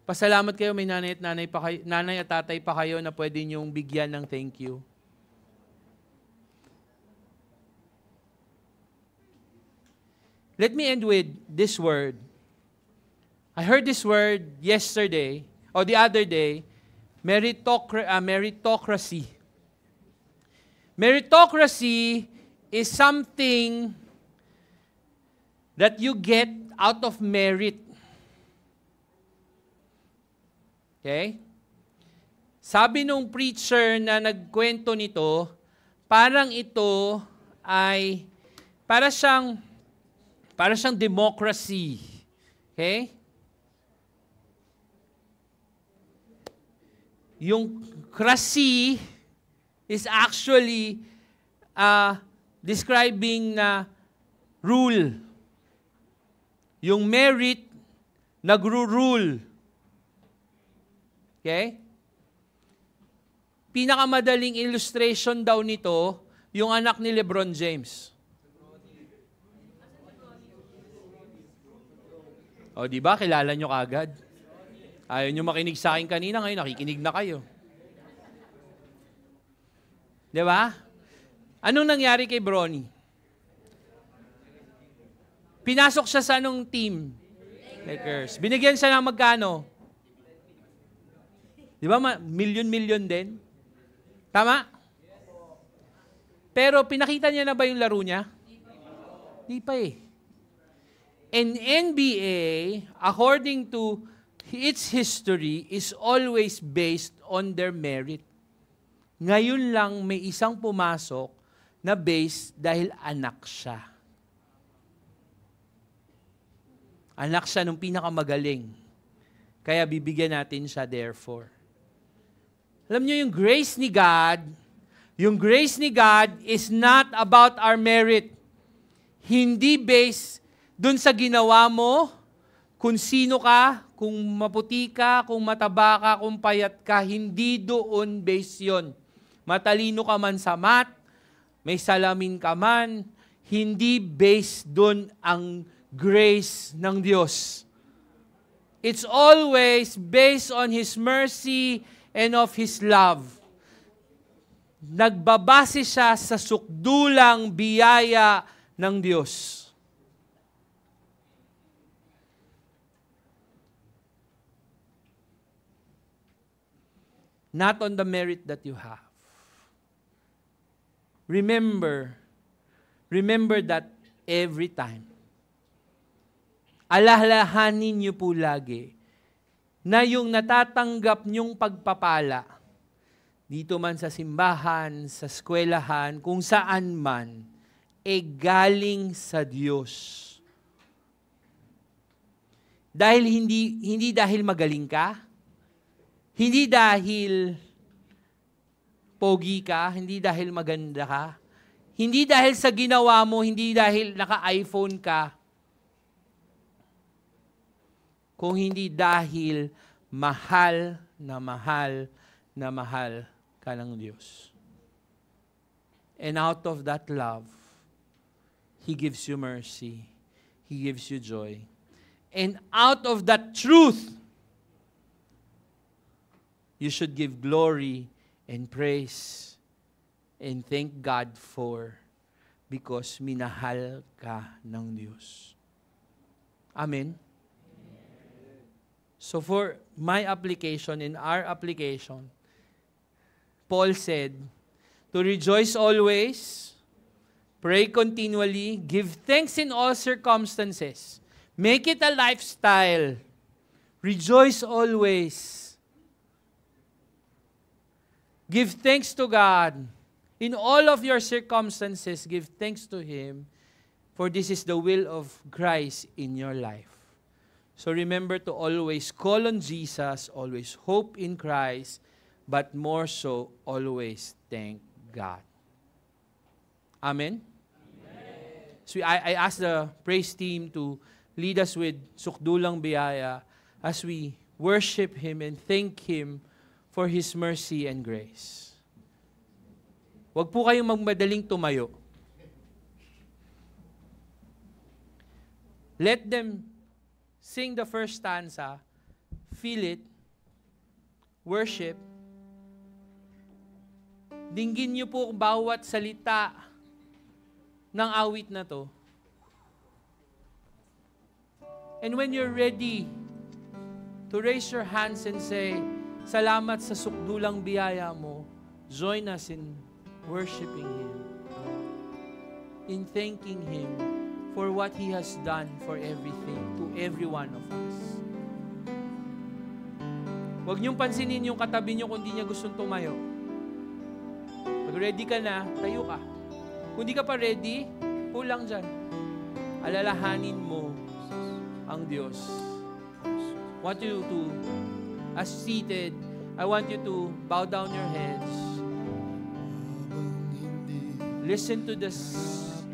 Pasalamat kayo, may nanay at tatay pa kayo na pwede niyong bigyan ng thank you. Let me end with this word. I heard this word yesterday, or the other day, meritocracy. Meritocracy is something that you get out of merit. Okay? Sabi nung preacher na nagkwento nito, parang ito ay para siyang democracy. Okay? Yung cracy is actually describing na rule. Yung merit, nagru-rule. Okay? Pinakamadaling illustration daw nito, yung anak ni LeBron James. O, di ba? Kilala nyo kagad. Ayaw nyo makinig sa akin kanina, ngayon nakikinig na kayo. Di ba? Anong nangyari kay Bronny? Pinasok siya sa anong team? Lakers. Binigyan siya ng magkano? Di ba? Million din. Tama? Pero pinakita niya na ba yung laro niya? Di pa eh. And NBA, according to its history, is always based on their merit. Ngayon lang may isang pumasok na base dahil anak siya. Anak siya nung pinakamagaling. Kaya bibigyan natin siya therefore. Alam niyo yung grace ni God is not about our merit. Hindi based dun sa ginawa mo, kung sino ka, kung maputi ka, kung mataba ka, kung payat ka, hindi doon based yun. Matalino ka man sa math, may salamin ka man, hindi based doon ang grace ng Diyos. It's always based on His mercy and of His love. Nagbabase siya sa sukdulang biyaya ng Diyos. Not on the merit that you have. Remember that every time. Alalahanin niyo po lagi na yung natatanggap niyong pagpapala, dito man sa simbahan, sa eskwelahan, kung saan man, galing sa Diyos. Dahil hindi dahil magaling ka, hindi dahil pogi ka, hindi dahil maganda ka, hindi dahil sa ginawa mo, hindi dahil naka-iPhone ka, kung hindi dahil mahal na mahal na mahal ka ng Diyos. And out of that love, He gives you mercy. He gives you joy. And out of that truth, you should give glory and praise and thank God for, because minahal ka ng Diyos. Amen? So for my application and our application, Paul said, to rejoice always, pray continually, give thanks in all circumstances. Make it a lifestyle. Rejoice always. Give thanks to God. In all of your circumstances, give thanks to Him, for this is the will of Christ in your life. So remember to always call on Jesus, always hope in Christ, but more so, always thank God. Amen? So I ask the praise team to lead us with Sukdulang Biyaya as we worship Him and thank Him for His mercy and grace. Huwag po kayong magmadaling tumayo. Let them sing the first stanza, feel it, worship. Dinggin niyo po bawat salita ng awit na to. And when you're ready to raise your hands and say, salamat sa sukdulang biyaya mo, join us in worshiping Him, in thanking Him for what He has done for everything, to every one of us. Huwag niyong pansinin yung katabi niyo kung di niya gustong tumayo. Pag ready ka na, tayo ka. Kung di ka pa ready, pulang dyan. Alalahanin mo ang Diyos. Want you to, as seated, I want you to bow down your heads. Listen to the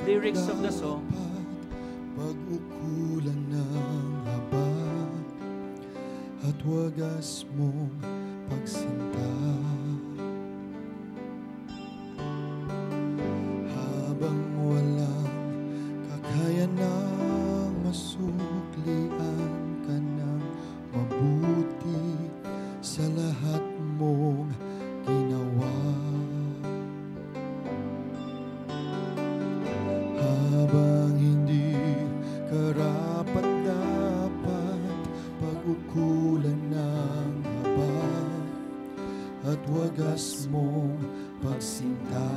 lyrics of the song. Pag-ukulan ng haba at wagas mong pagsinta, habang walang kakayanang masuklian ka ng mabuti sa lahat mong ginawa. Habang hindi karapat-dapat, pag-ukulan ng haba at wagas mong pagsinta,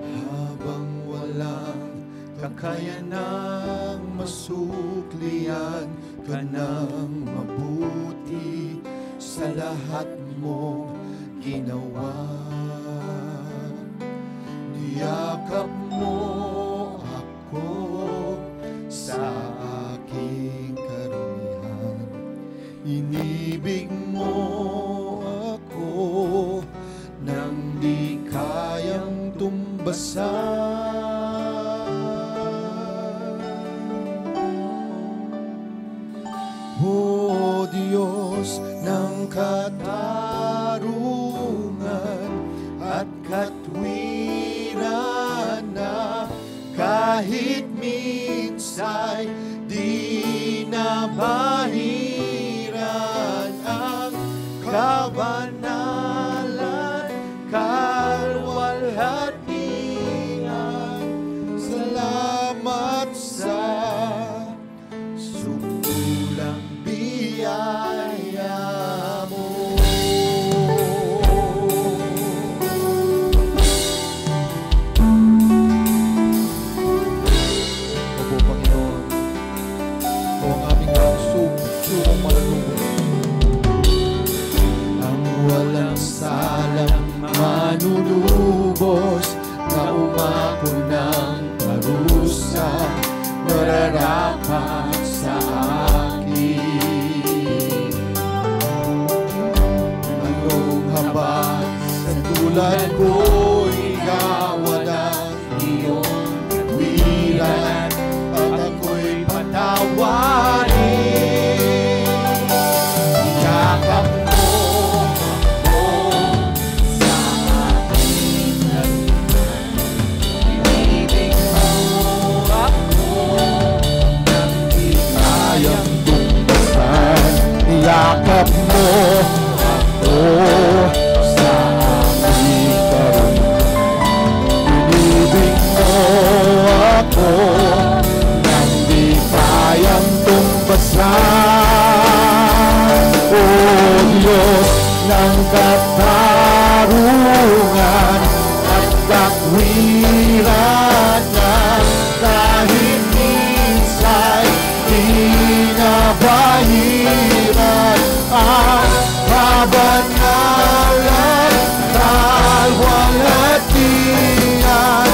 habang walang kakayanang masuklian ka ng mabuti sa lahat mong ginawa. Niyakap mo ako sa aking karumihan, inibig mo ako nang di kayang tumbasan. O Diyos ng katarungan at katwiran na kahit minsan di na mahiran ang kabanalan, kalwalhatian. Salamat sa sumpulang biyaya mo. Opo, Panginoon, o ang aming sukong malalubos, ang walang salang manunubos na umako ng parusa, nararapat sa akin. Anong habang sa tulad ko'y gawa ng iyong katwiran at ako'y patawarin. Yakap mo ako sa aking lagman, ibibig mo ako nang di kayang tumbasan. Yakap mo ako sa aking karunungan, ibibig mo ako nang di kayang tumbasan. O Diyos ng katarungan at katwiran, kahit minsan di na bahiran ang kabanalan, kalwalhatian.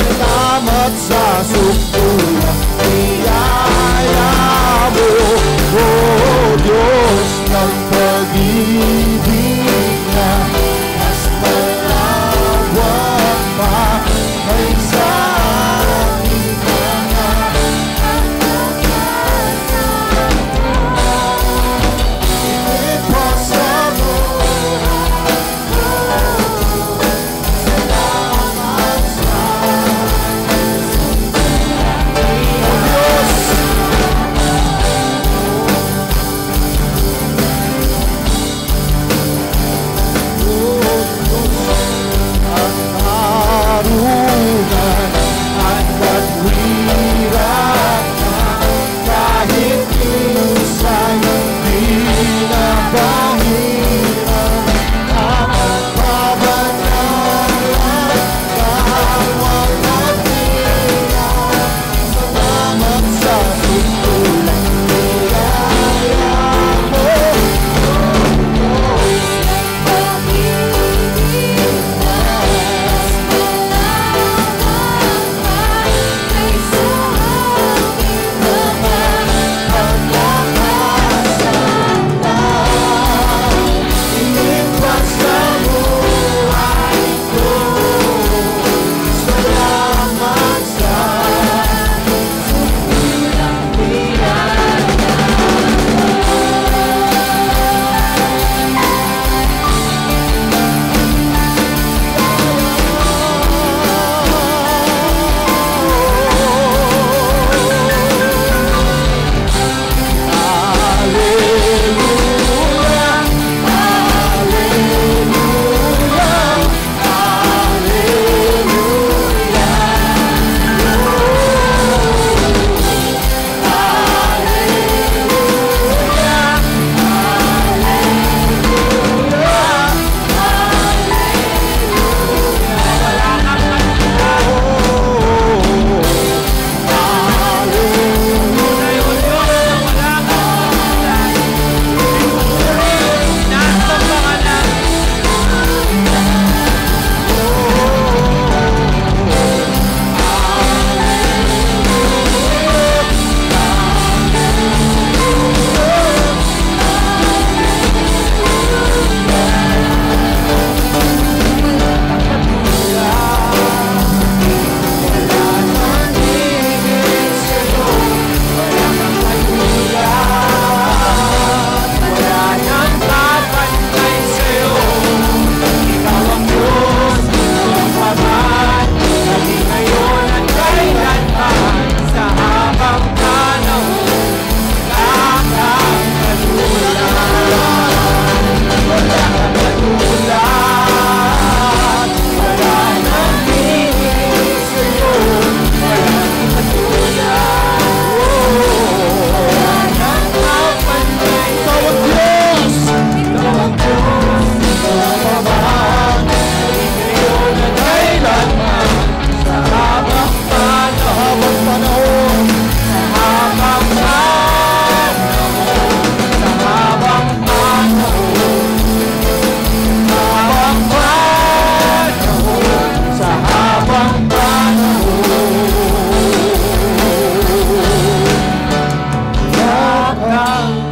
Salamat sa sukdulang biyaya mo, O Diyos ng pag-ibig na mas malaki.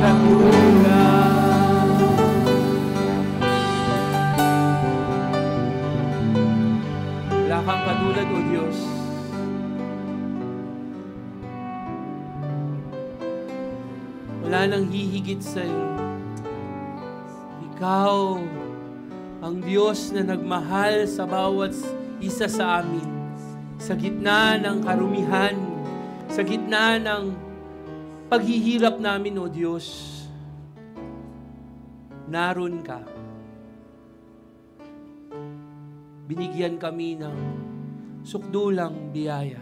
katulad. Wala kang katulad, O Diyos. Wala nang hihigit sa'yo. Ikaw ang Diyos na nagmahal sa bawat isa sa amin. Sa gitna ng karumihan, sa gitna ng paghihirap namin, O Diyos, naroon ka. Binigyan kami ng sukdulang biyaya.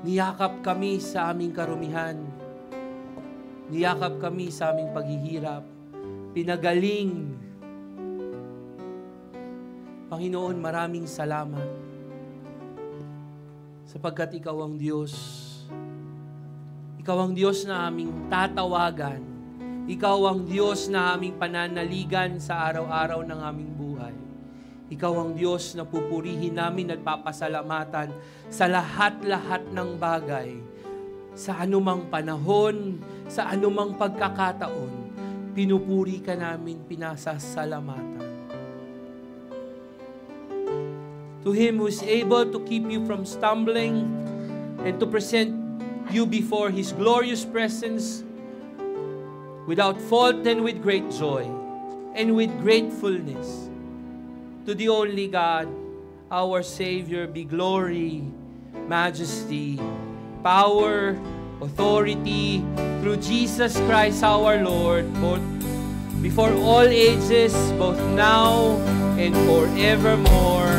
Niyakap kami sa aming karumihan. Niyakap kami sa aming paghihirap. Pinagaling. Panginoon, maraming salamat. Sapagkat Ikaw ang Diyos. Ikaw ang Diyos na aming tatawagan. Ikaw ang Diyos na aming pananaligan sa araw-araw ng aming buhay. Ikaw ang Diyos na pupurihin namin at papasalamatan sa lahat-lahat ng bagay. Sa anumang panahon, sa anumang pagkakataon, pinupuri ka namin, pinasasalamatan. To Him who is able to keep you from stumbling and to present you before His glorious presence without fault and with great joy and with gratefulness. To the only God, our Savior, be glory, majesty, power, authority, through Jesus Christ our Lord, both before all ages, both now and forevermore.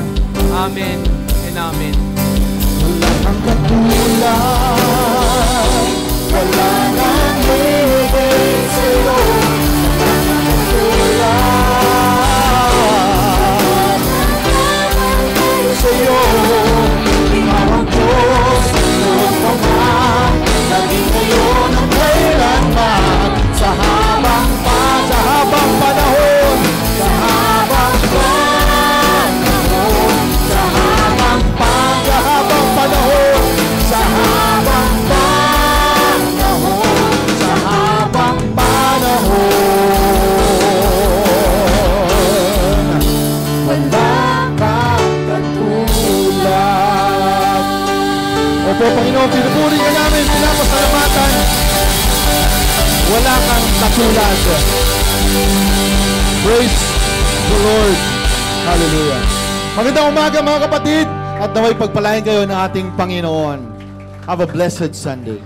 Amen and amen. Wala kang katulad, wala nang higit sa'yo. Wala kang katulad sa'yo. Ikaw ang Diyos, noon pa man, naging ngayon ang kailanman. Sa habang panahon, sa habang panahon, sa habang panahon, sa habang panahon, sa habang panahon, wala kang katulad. Opo, Panginoon, pinupuri ka namin, pinapasalamatan. Wala kang katulad. Praise the Lord. Hallelujah. Magandang umaga mga kapatid at naway pagpalain kayo ng ating Panginoon. Have a blessed Sunday.